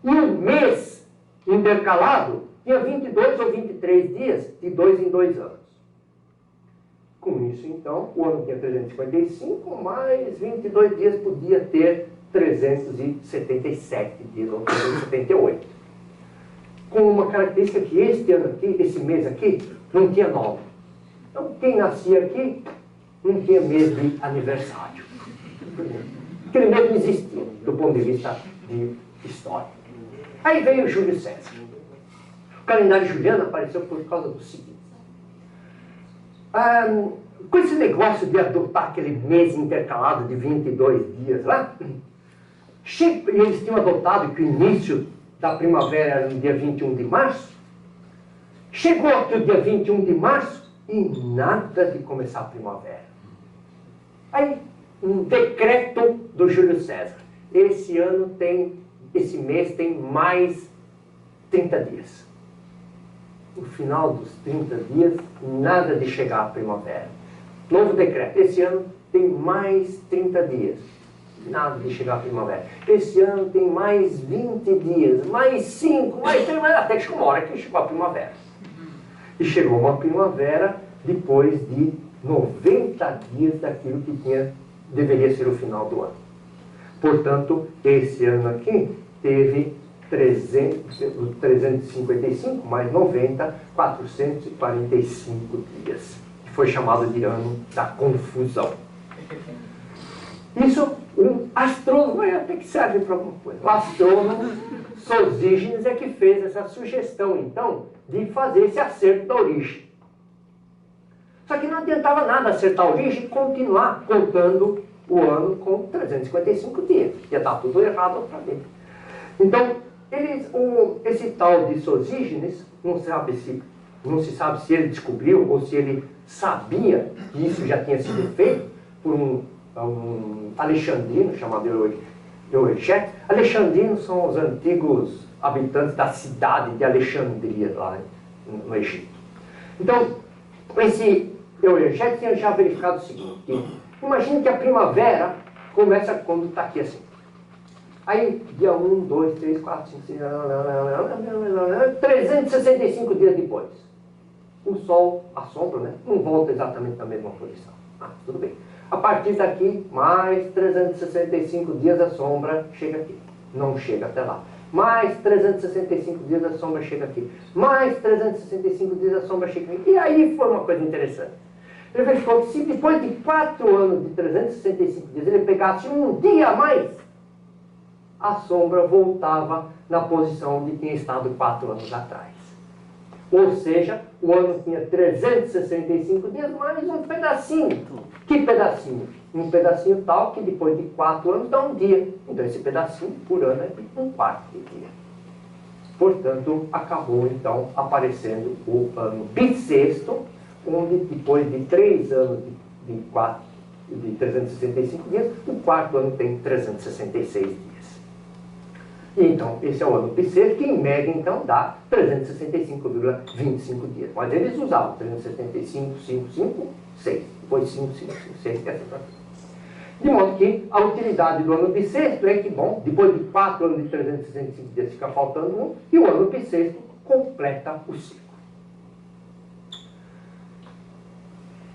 Speaker 2: e um mês intercalado tinha 22 ou 23 dias de 2 em 2 anos. Com isso, então, o ano tinha 355, mais 22 dias podia ter 377 dias, ou 378. Com uma característica que este ano aqui, esse mês aqui, não tinha nome. Então, quem nascia aqui não tinha mês de aniversário. Aquele mês não existia, do ponto de vista de história. Aí veio Júlio César. O calendário juliano apareceu por causa do seguinte. Com esse negócio de adotar aquele mês intercalado de 22 dias lá, eles tinham adotado que o início da primavera era no dia 21 de março. Chegou aqui o dia 21 de março e nada de começar a primavera. Aí, um decreto do Júlio César. Esse mês tem mais 30 dias. No final dos 30 dias, nada de chegar à primavera. Novo decreto. Esse ano tem mais 30 dias. Nada de chegar a primavera. Esse ano tem mais 20 dias, mais 5, mais 3, até que chegou uma hora que chegou a primavera. E chegou uma primavera depois de 90 dias daquilo que deveria ser o final do ano. Portanto, esse ano aqui teve 355 mais 90, 445 dias. Que foi chamado de ano da confusão. Isso, um astrônomo até que serve para alguma coisa. O astrônomo Sosígenes é que fez essa sugestão, então, de fazer esse acerto da origem. Só que não adiantava nada acertar a origem e continuar contando o ano com 355 dias. Ia estar tudo errado outra vez. Então, esse tal de Sosígenes, não se sabe se ele descobriu ou se ele sabia que isso já tinha sido feito por um alexandrino chamado Euergetes. Alexandrinos são os antigos habitantes da cidade de Alexandria, lá no Egito. Então, esse Euergetes tinha já verificado o seguinte: imagine que a primavera começa quando está aqui assim. Aí, dia 1, 2, 3, 4, 5, 6, 365 dias depois. O Sol, a sombra, né, não volta exatamente na mesma posição. Tudo bem. A partir daqui, mais 365 dias a sombra chega aqui. Não chega até lá. Mais 365 dias a sombra chega aqui. Mais 365 dias a sombra chega aqui. E aí foi uma coisa interessante. Ele verificou que se depois de 4 anos de 365 dias ele pegasse um dia a mais, a sombra voltava na posição onde tinha estado 4 anos atrás. Ou seja, o ano tinha 365 dias mais um pedacinho. Que pedacinho? Um pedacinho tal que depois de 4 anos dá um dia. Então esse pedacinho por ano é de 1/4 de dia. Portanto, acabou então aparecendo o ano bissexto, onde depois de 3 anos de 365 dias, o 4º ano tem 366 dias. E então, esse é o ano bissexto, que em média, então, dá 365,25 dias. Mas eles usavam 375, 5, 5, 6. Depois 5, 5, 5, 6, e assim para frente. De modo que a utilidade do ano bissexto é que, bom, depois de 4 anos de 365 dias fica faltando um, e o ano bissexto completa o ciclo.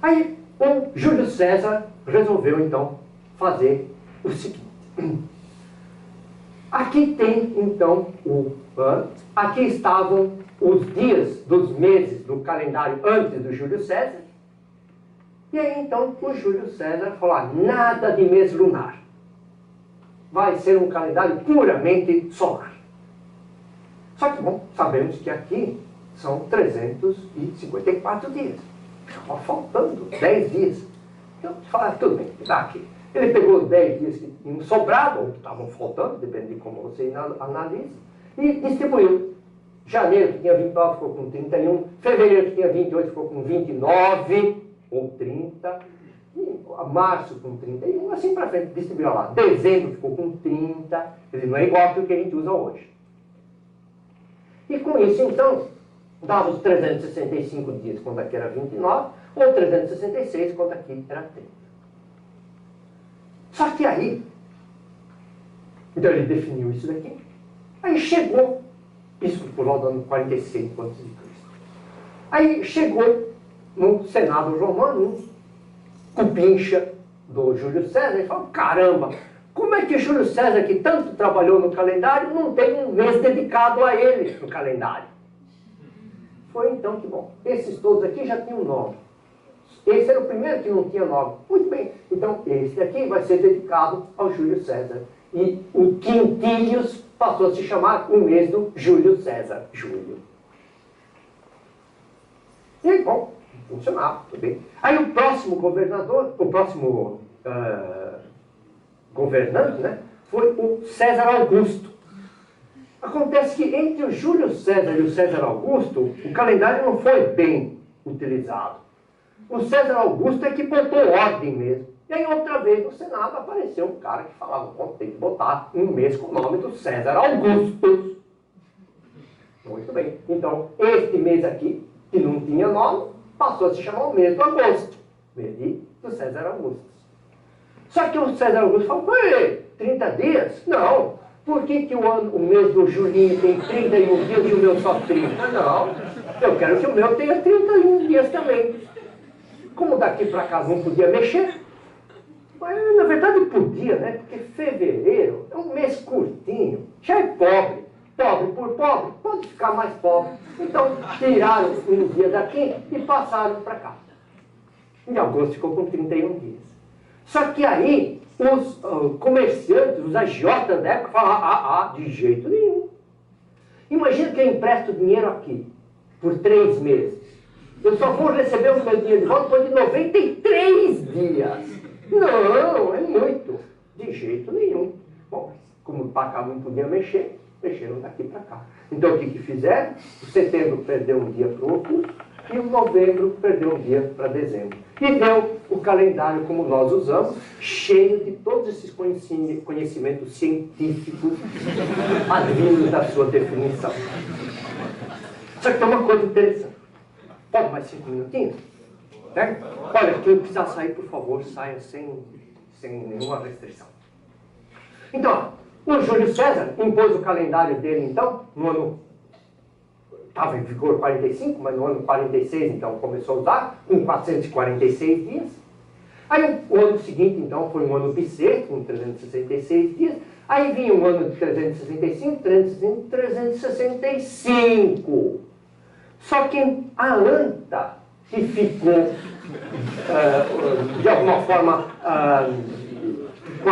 Speaker 2: Aí, o Júlio César resolveu, então, fazer o seguinte. Aqui tem, então, o ano. Aqui estavam os dias dos meses do calendário antes do Júlio César. E aí, então, o Júlio César falou: nada de mês lunar. Vai ser um calendário puramente solar. Só que, bom, sabemos que aqui são 354 dias. Estava faltando 10 dias. Então, fala, tudo bem, dá aqui. Ele pegou os 10 dias que tinham sobrado, ou que estavam faltando, depende de como você analisa, e distribuiu. Janeiro, que tinha 29, ficou com 31. Fevereiro, que tinha 28, ficou com 29, ou 30. E março, com 31, assim para frente, distribuiu lá. Dezembro, ficou com 30. Quer dizer, não é igual ao que a gente usa hoje. E com isso, então, dava os 365 dias, quando aqui era 29, ou 366, quando aqui era 30. Só que aí, então ele definiu isso daqui, aí chegou, isso por volta do ano 46 a.C. Aí chegou no Senado Romano, um cupincha do Júlio César, e falou: caramba, como é que Júlio César, que tanto trabalhou no calendário, não tem um mês dedicado a ele no calendário? Foi então que, bom, esses todos aqui já tinham nome. Esse era o primeiro que não tinha nome. Muito bem, então esse aqui vai ser dedicado ao Júlio César. E o Quintílios passou a se chamar o mês do Júlio César, julho. E, bom, funcionava, tudo bem. Aí o próximo governador, o próximo governante, né, foi o César Augusto. Acontece que entre o Júlio César e o César Augusto, o calendário não foi bem utilizado. O César Augusto é que botou ordem mesmo. E aí outra vez no Senado apareceu um cara que falava: bom, tem que botar um mês com o nome do César Augusto. Muito bem. Então, este mês aqui, que não tinha nome, passou a se chamar o mês do agosto. Mês do César Augusto. Só que o César Augusto falou, 30 dias? Não. Por que, que o mês do Julinho tem 31 dias e o meu só 30? Não. Eu quero que o meu tenha 31 dias também. Como daqui para cá não podia mexer, mas, na verdade podia, né? Porque fevereiro é um mês curtinho, já é pobre. Pobre por pobre, pode ficar mais pobre. Então, tiraram um dia daqui e passaram para cá. E agosto ficou com 31 dias. Só que aí, os comerciantes, os agiotas da época falaram, de jeito nenhum. Imagina que eu empresto dinheiro aqui, por 3 meses. Eu só vou receber o meu dinheiro de volta depois de 93 dias. Não, é muito. De jeito nenhum. Bom, como o Pacá não podia mexer, mexeram daqui para cá. Então o que fizeram? O setembro perdeu um dia para o outubro e o novembro perdeu um dia para dezembro. E deu o calendário como nós usamos, cheio de todos esses conhecimentos científicos advindos da sua definição. Só que tem uma coisa interessante. Pode mais 5 minutinhos? Né? Olha, quem precisar sair, por favor, saia sem nenhuma restrição. Então, o Júlio César impôs o calendário dele, então, no ano... Estava em vigor 45, mas no ano 46, então, começou a usar, com 446 dias. Aí, o ano seguinte, então, foi um ano bissexto, com 366 dias. Aí vinha um ano de 365, 365. Só que a anta, que ficou, de alguma forma, com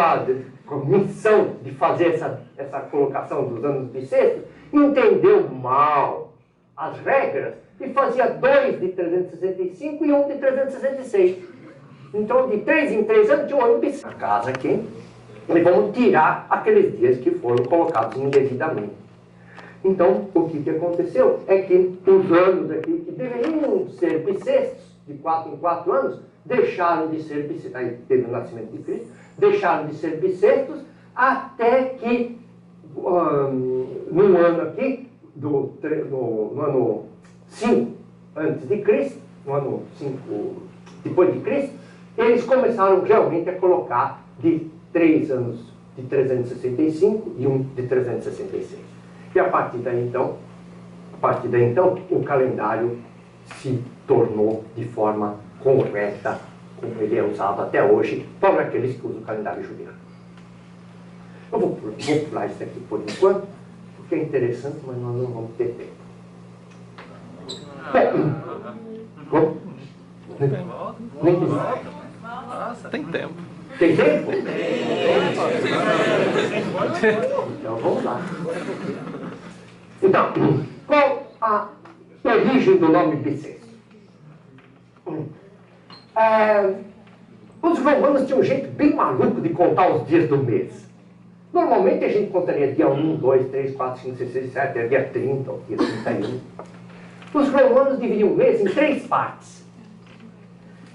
Speaker 2: a missão de fazer essa colocação dos anos bissextos, entendeu mal as regras e fazia 2 de 365 e 1 de 366. Então, de 3 em 3 anos, tinha um ano bissexto. Na casa aqui, e vamos tirar aqueles dias que foram colocados indevidamente. Então, o que aconteceu é que os anos aqui, que deveriam ser bissextos, de 4 em 4 anos, deixaram de ser bissextos. Aí teve o nascimento de Cristo, deixaram de ser bissextos, até que, no ano aqui, no ano 5 antes de Cristo, no ano 5 depois de Cristo, eles começaram realmente a colocar de 3 anos de 365 e 1 de 366. E a partir daí então, o calendário se tornou de forma correta, como ele é usado até hoje, para aqueles que usam o calendário juliano. Eu vou pular isso aqui por enquanto, porque é interessante, mas nós não vamos ter tempo. Nem
Speaker 3: Nossa, tem tempo.
Speaker 2: Tem tempo? Então vamos lá. Então, qual a origem do nome bissexto? Os romanos tinham um jeito bem maluco de contar os dias do mês. Normalmente a gente contaria dia 1, 2, 3, 4, 5, 6, 7, 7, dia 30, ou dia 31. Os romanos dividiam o mês em 3 partes.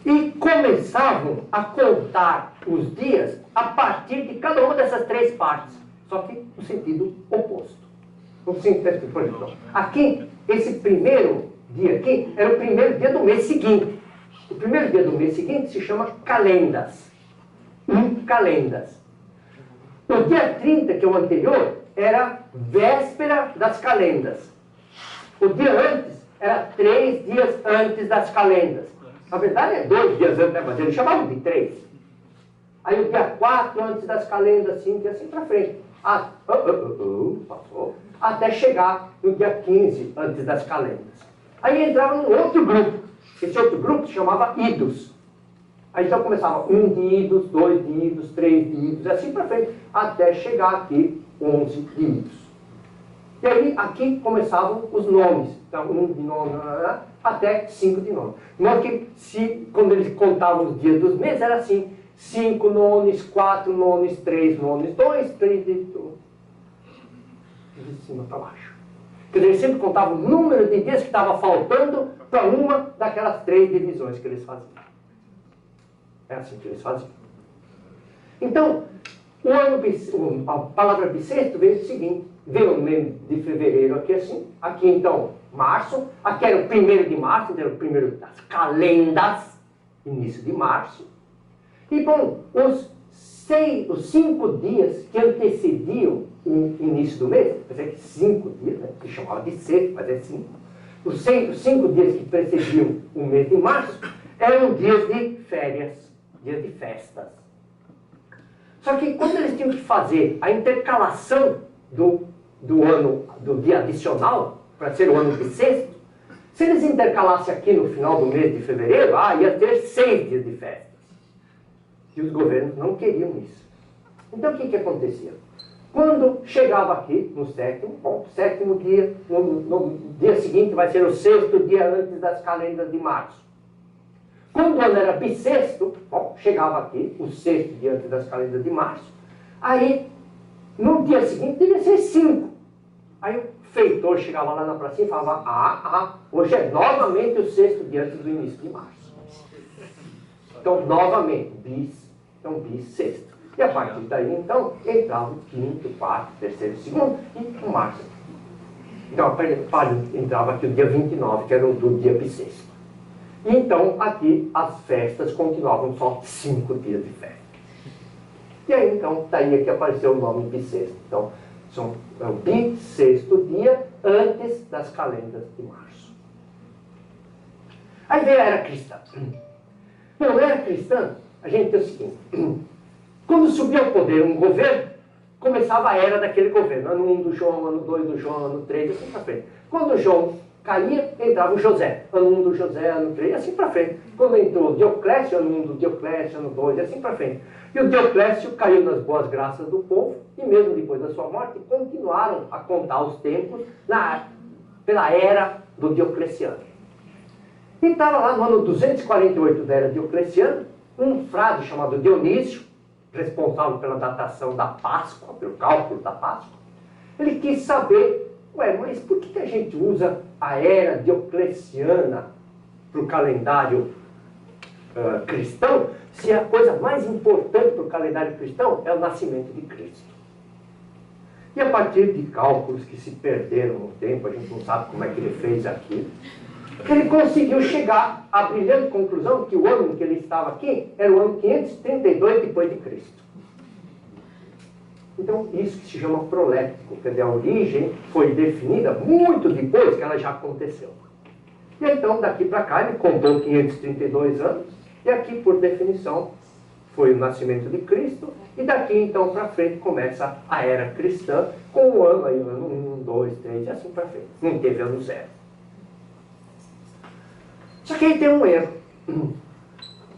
Speaker 2: E começavam a contar os dias a partir de cada uma dessas 3 partes. Só que no sentido oposto. Por exemplo, aqui, esse primeiro dia aqui, era o primeiro dia do mês seguinte. O primeiro dia do mês seguinte se chama calendas. Calendas. O dia 30, que é o anterior, era véspera das calendas. O dia antes era 3 dias antes das calendas. Na verdade é 2 dias antes, né? Mas eles chamavam de 3. Aí o dia 4 antes das calendas, 5 e assim para frente. Passou. Até chegar no dia 15 antes das calendas. Aí entrava num outro grupo. Esse outro grupo se chamava idos. Aí então começava 1 de idos, 2 de idos, 3 de idos, assim para frente, até chegar aqui 11 de idos. E aí aqui começavam os nomes. Então 1 de nome, até 5 de nome. De modo que quando eles contavam os dias dos meses, era assim, 5 nones, 4 nones, 3 nones, 2, 3 de cima para baixo. Quer dizer, eles sempre contavam o número de dias que estava faltando para uma daquelas 3 divisões que eles faziam. É assim que eles faziam. Então, a palavra bissexto veio do seguinte, veio no mês de fevereiro aqui assim, aqui então março, aqui era o 1º de março, era o primeiro das calendas, início de março. E bom, os os 5 dias que antecediam o início do mês, quer dizer que 5 dias, né, que chamava de sexto, mas é 5. Os 5 dias que precediam o mês de março eram dias de férias, dias de festas. Só que quando eles tinham que fazer a intercalação do ano, do dia adicional, para ser o ano bissexto, se eles intercalassem aqui no final do mês de fevereiro, ia ter 6 dias de festas. E os governos não queriam isso. Então o que acontecia? Quando chegava aqui, no sétimo dia, no dia seguinte vai ser o 6º dia antes das calendas de março. Quando o ano era bissexto, chegava aqui, o 6º dia antes das calendas de março, aí no dia seguinte devia ser 5. Aí o feitor chegava lá na pracinha e falava, hoje é novamente o 6º dia antes do início de março. Então, novamente, bissexto. E a partir daí, então, entrava o 5º, 4º, 3º, 2º e o março. Então, entrava aqui o dia 29, que era o do dia bissexto. E então, aqui, as festas continuavam só 5 dias de festa. E aí, então, daí é que apareceu o nome bissexto. Então, é o bissexto dia antes das calendas de março. Aí veio a era cristã. Bom, na era cristã, a gente tem o seguinte. Quando subia ao poder um governo, começava a era daquele governo. Ano 1 do João, ano 2 do João, ano 3, assim para frente. Quando o João caía, entrava o José. Ano 1 do José, ano 3, assim para frente. Quando entrou o Dioclésio, ano 1 do Dioclésio, ano 2, assim para frente. E o Dioclésio caiu nas boas graças do povo, e mesmo depois da sua morte, continuaram a contar os tempos pela era do Diocleciano. E estava lá no ano 248 da era Diocleciano, um frade chamado Dionísio, responsável pela datação da Páscoa, pelo cálculo da Páscoa. Ele quis saber, mas por que a gente usa a era diocleciana para o calendário cristão, se a coisa mais importante para o calendário cristão é o nascimento de Cristo? E a partir de cálculos que se perderam no tempo, a gente não sabe como é que ele fez aquilo, ele conseguiu chegar à brilhante conclusão que o ano em que ele estava aqui era o ano 532 depois de Cristo. Então, isso que se chama proléptico, quer dizer, a origem foi definida muito depois que ela já aconteceu. E então, daqui para cá, ele contou 532 anos, e aqui, por definição, foi o nascimento de Cristo, e daqui, então, para frente, começa a era cristã, com o ano, aí, ano 1, 2, 3, e assim para frente. Não teve ano 0. Só que aí tem um erro.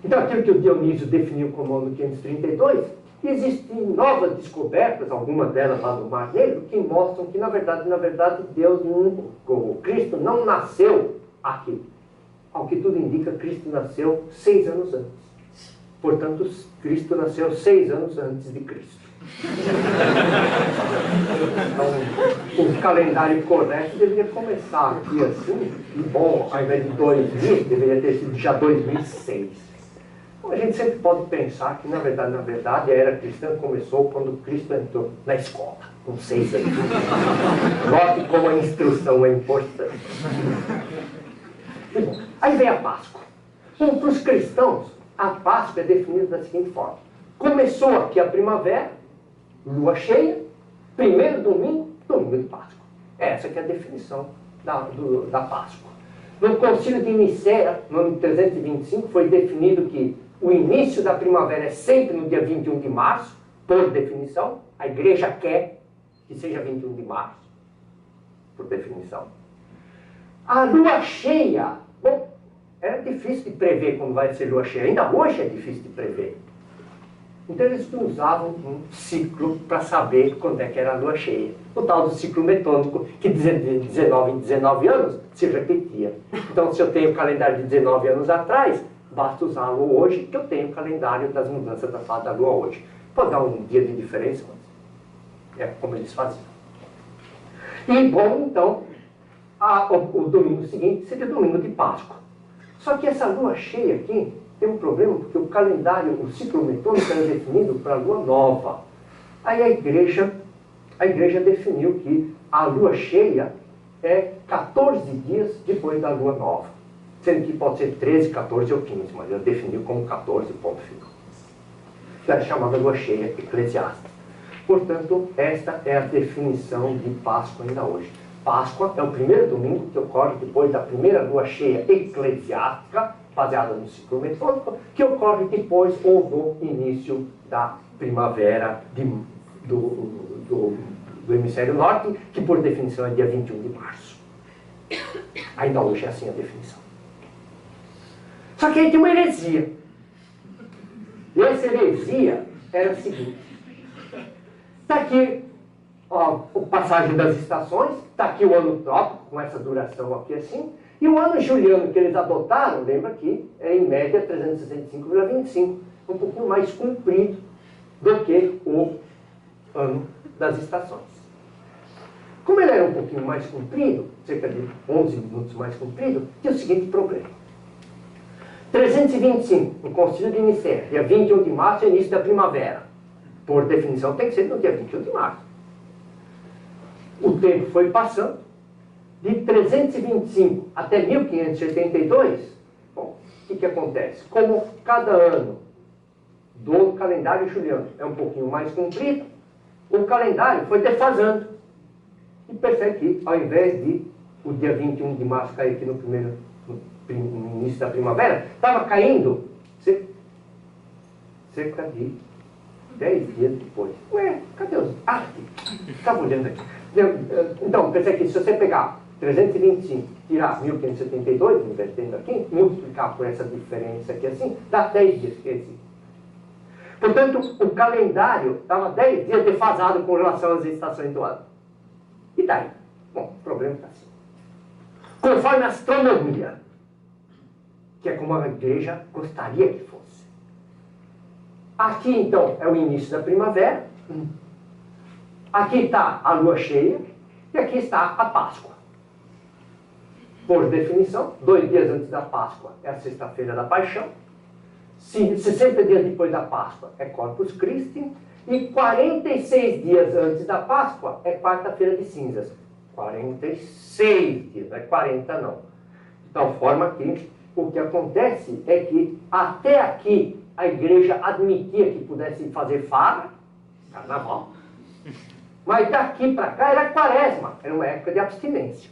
Speaker 2: Então, aquilo que o Dionísio definiu como ano 532, existem novas descobertas, algumas delas lá do Mar Negro, que mostram que, na verdade, o Cristo não nasceu aqui. Ao que tudo indica, Cristo nasceu 6 anos antes. Portanto, Cristo nasceu 6 anos antes de Cristo. Então, o calendário correto deveria começar aqui assim, e bom, ao invés de 2000, deveria ter sido já 2006. Então, a gente sempre pode pensar que, na verdade, a era cristã começou quando Cristo entrou na escola, com 6 anos. Note como a instrução é importante. E, bom, aí vem a Páscoa. Bom, para os cristãos, a Páscoa é definida da seguinte forma. Começou aqui a primavera, lua cheia, primeiro domingo, domingo de Páscoa. Essa que é a definição da Páscoa. No Concílio de Nicéia, no ano 325, foi definido que o início da primavera é sempre no dia 21 de março, por definição. A igreja quer que seja 21 de março, por definição. A lua cheia, bom, era difícil de prever quando vai ser lua cheia. Ainda hoje é difícil de prever. Então eles usavam um ciclo para saber quando é que era a lua cheia. O tal do ciclo metônico, que de 19 em 19 anos se repetia. Então, se eu tenho o calendário de 19 anos atrás, basta usá-lo hoje, que eu tenho o calendário das mudanças da fase da lua hoje. Pode dar um dia de diferença, mas é como eles faziam. E, bom, então, o domingo seguinte seria domingo de Páscoa. Só que essa lua cheia aqui tem um problema, porque o calendário, o ciclo metônico era definido para a lua nova. Aí a igreja definiu que a lua cheia é 14 dias depois da lua nova. Sendo que pode ser 13, 14 ou 15, mas ela definiu como 14, ponto final. que é chamada lua cheia eclesiástica. Portanto, esta é a definição de Páscoa ainda hoje. Páscoa é o primeiro domingo que ocorre depois da primeira lua cheia eclesiástica, baseada no ciclo metônico, que ocorre depois ou no início da primavera do hemisfério norte, que por definição é dia 21 de março. Ainda hoje é assim a definição. Só que aí tem uma heresia. E essa heresia era a seguinte. Está aqui ó, a passagem das estações, está aqui o ano trópico, com essa duração aqui assim, e o ano juliano que eles adotaram, lembra que é em média 365,25, um pouquinho mais comprido do que o ano das estações. Como ele era um pouquinho mais comprido, cerca de 11 minutos mais comprido, tinha o seguinte problema. 325, no Concílio de Nicéia, dia 21 de março, é início da primavera. Por definição, tem que ser no dia 21 de março. O tempo foi passando, de 325 até 1582, bom, o que acontece? Como cada ano do calendário juliano é um pouquinho mais comprido, o calendário foi defasando. E percebe que, ao invés de o dia 21 de março cair aqui no início da primavera, estava caindo cerca de 10 dias depois. Ué, cadê os... Ah, estava olhando aqui. Então, pensei que se você pegar 325, tirar 1572, invertendo aqui, multiplicar por essa diferença aqui assim, dá 10 dias que existe. Portanto, o calendário estava 10 dias defasado com relação às estações do ano. E daí? Bom, o problema está assim. Conforme a astronomia, que é como a igreja gostaria que fosse. Aqui, então, é o início da primavera. Aqui está a lua cheia. E aqui está a Páscoa. Por definição, 2 dias antes da Páscoa é a sexta-feira da Paixão. 60 dias depois da Páscoa é Corpus Christi. E 46 dias antes da Páscoa é quarta-feira de cinzas. 46 dias, não é 40 não. De tal forma que o que acontece é que até aqui a igreja admitia que pudesse fazer farra, carnaval. Mas daqui para cá era quaresma, era uma época de abstinência.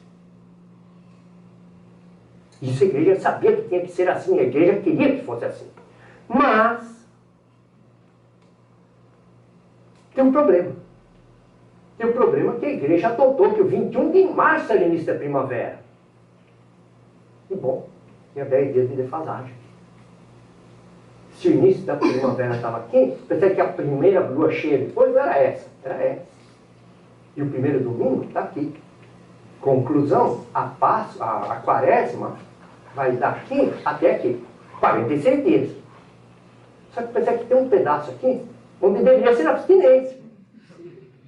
Speaker 2: Isso a igreja sabia que tinha que ser assim, a igreja queria que fosse assim. Mas tem um problema. Tem um problema que a igreja adotou que o 21 de março era o início da primavera. E bom, tinha 10 dias de defasagem. Se o início da primavera estava aqui, pensei que a primeira lua cheia depois não era essa, era essa. E o primeiro domingo está aqui. Conclusão, a quaresma vai daqui até aqui. 46 dias. Só que pensei que tem um pedaço aqui onde deveria ser abstinência.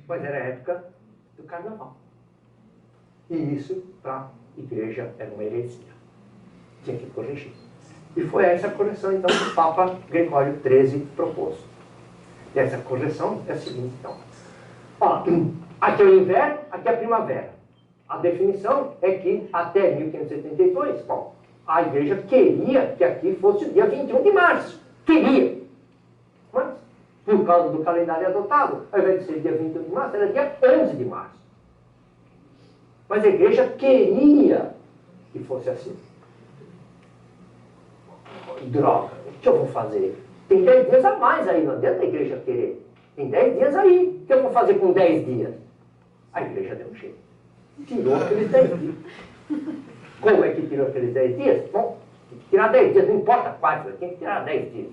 Speaker 2: Mas era a época do carnaval. E isso, para a igreja, era uma heresia. Tinha que corrigir. E foi essa correção, então, que o Papa Gregório XIII propôs. E essa correção é a seguinte, então. Ó, aqui é o inverno, aqui é a primavera. A definição é que até 1572, bom, a igreja queria que aqui fosse o dia 21 de março. Queria. Mas, por causa do calendário adotado, ao invés de ser dia 21 de março, era dia 11 de março. Mas a igreja queria que fosse assim. Droga, o que eu vou fazer? Tem 10 dias a mais aí, não adianta a igreja querer. Tem 10 dias aí. O que eu vou fazer com 10 dias? A igreja deu um jeito. Tirou aqueles 10 dias. Como é que tirou aqueles 10 dias? Bom, tem que tirar 10 dias, não importa quais, tem que tirar 10 dias.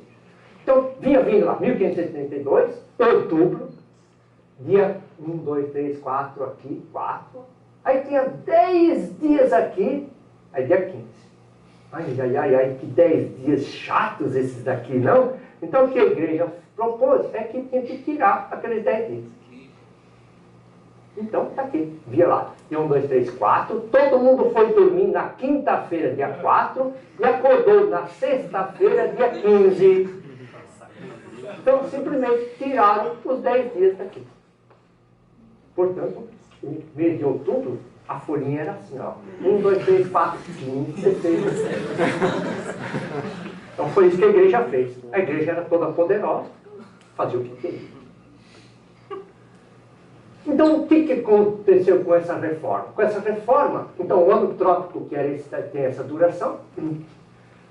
Speaker 2: Então, vinha vindo lá, 1572, outubro, dia 1, 2, 3, 4, aqui, 4. Aí tinha 10 dias aqui, aí dia 15. Ai, que 10 dias chatos esses daqui, não? Então, o que a igreja propôs é que tinha que tirar aqueles 10 dias. Então, está aqui, via lá. Dia 1, 2, 3, 4. Todo mundo foi dormir na quinta-feira, dia 4, e acordou na sexta-feira, dia 15. Então, simplesmente tiraram os 10 dias daqui. Portanto, o mês de outubro, a folhinha era assim, ó. 1, 2, 3, 4, 15, 16, 17. Então, foi isso que a igreja fez. A igreja era toda poderosa. fazia o que queria. Então, o que aconteceu com essa reforma? Com essa reforma, então, o ano trópico, que era tem essa duração,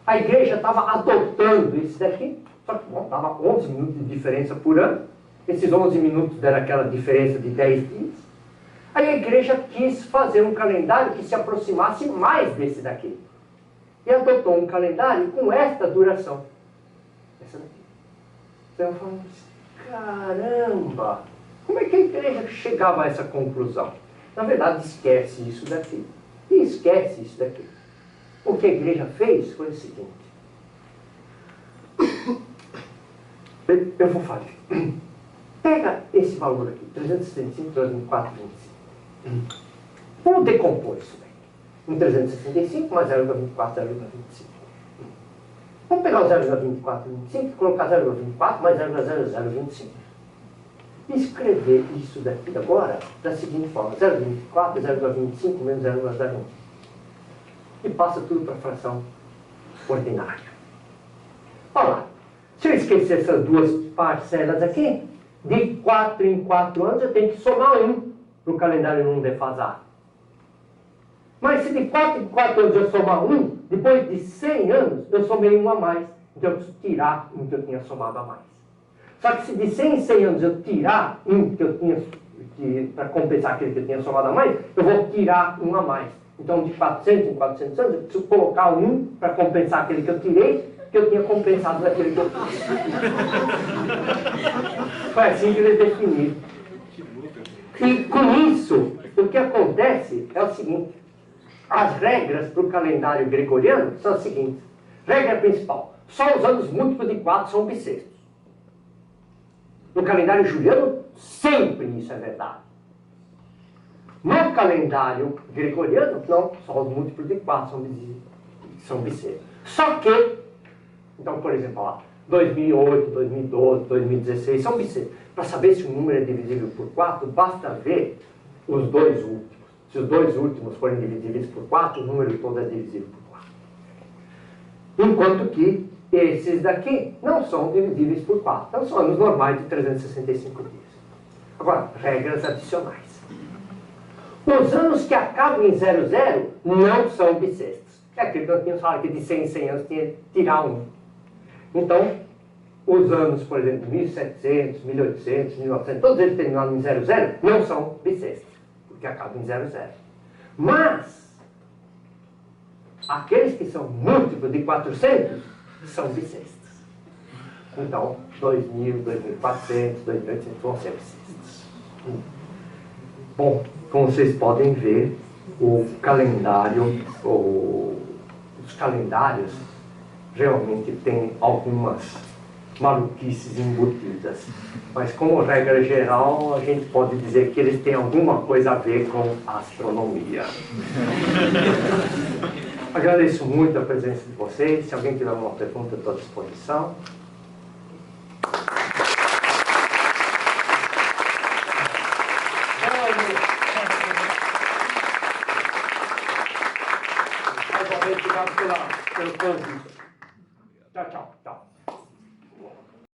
Speaker 2: a igreja estava adotando isso daqui, só que, bom, estava 11 minutos de diferença por ano. Esses 11 minutos deram aquela diferença de 10 dias. Aí a igreja quis fazer um calendário que se aproximasse mais desse daqui. E adotou um calendário com esta duração. Essa daqui. Então eu falo assim, caramba! Como é que a igreja chegava a essa conclusão? Na verdade, esquece isso daqui. E esquece isso daqui. O que a igreja fez foi o seguinte. Eu vou fazer. Pega esse valor aqui, 365, 304,25. Vamos decompor isso daí. Em 365 mais 0,24, 0,25. Vamos pegar o 0,24,25 e colocar 0,24 mais 0,0025. E escrever isso daqui agora da seguinte forma. 0,24, 0,25 menos 0,01. E passa tudo para a fração ordinária. Olha lá. Se eu esquecer essas duas parcelas aqui, de 4 em 4 anos eu tenho que somar 1 para o calendário não defasar. Mas se de 4 em 4 anos eu somar 1, depois de 100 anos eu somei 1 a mais. Então eu preciso tirar 1 que eu tinha somado a mais. Só que se de 100 em 100 anos eu tirar 1 que eu tinha, para compensar aquele que eu tinha somado a mais, eu vou tirar 1 a mais. Então de 400 em 400 anos eu preciso colocar 1 para compensar aquele que eu tirei, que eu tinha compensado daquele que eu fiz. Foi assim que eles definiram. E com isso, o que acontece é o seguinte. As regras para o calendário gregoriano são as seguintes. Regra principal. Só os anos múltiplos de 4 são bissextos. No calendário juliano, sempre isso é verdade. No calendário gregoriano, não. Só os múltiplos de 4 são bissextos. Só que, então, por exemplo, lá, 2008, 2012, 2016 são bissextos. Para saber se um número é divisível por 4, basta ver os dois últimos. Se os dois últimos forem divisíveis por 4, o número todo é divisível por 4. Enquanto que esses daqui não são divisíveis por 4. Então são anos normais de 365 dias. Agora, regras adicionais. Os anos que acabam em 00 não são bissextos. É aquilo que eu tinha falado, que de 100 em 100 anos tinha que tirar 1. Então, os anos, por exemplo, 1700, 1800, 1900, todos eles terminados em 00, não são bissextos, porque acabam em 00. Mas, aqueles que são múltiplos de 400, são bissextos. Então, 2000, 2400, 2800 vão ser bissextos. Bom, como vocês podem ver, o calendário, os calendários realmente têm algumas maluquices embutidas. Mas como regra geral, a gente pode dizer que eles têm alguma coisa a ver com astronomia. Agradeço muito a presença de vocês. Se alguém tiver alguma pergunta, estou à disposição. Obrigado pelo convite. Tchau, tchau.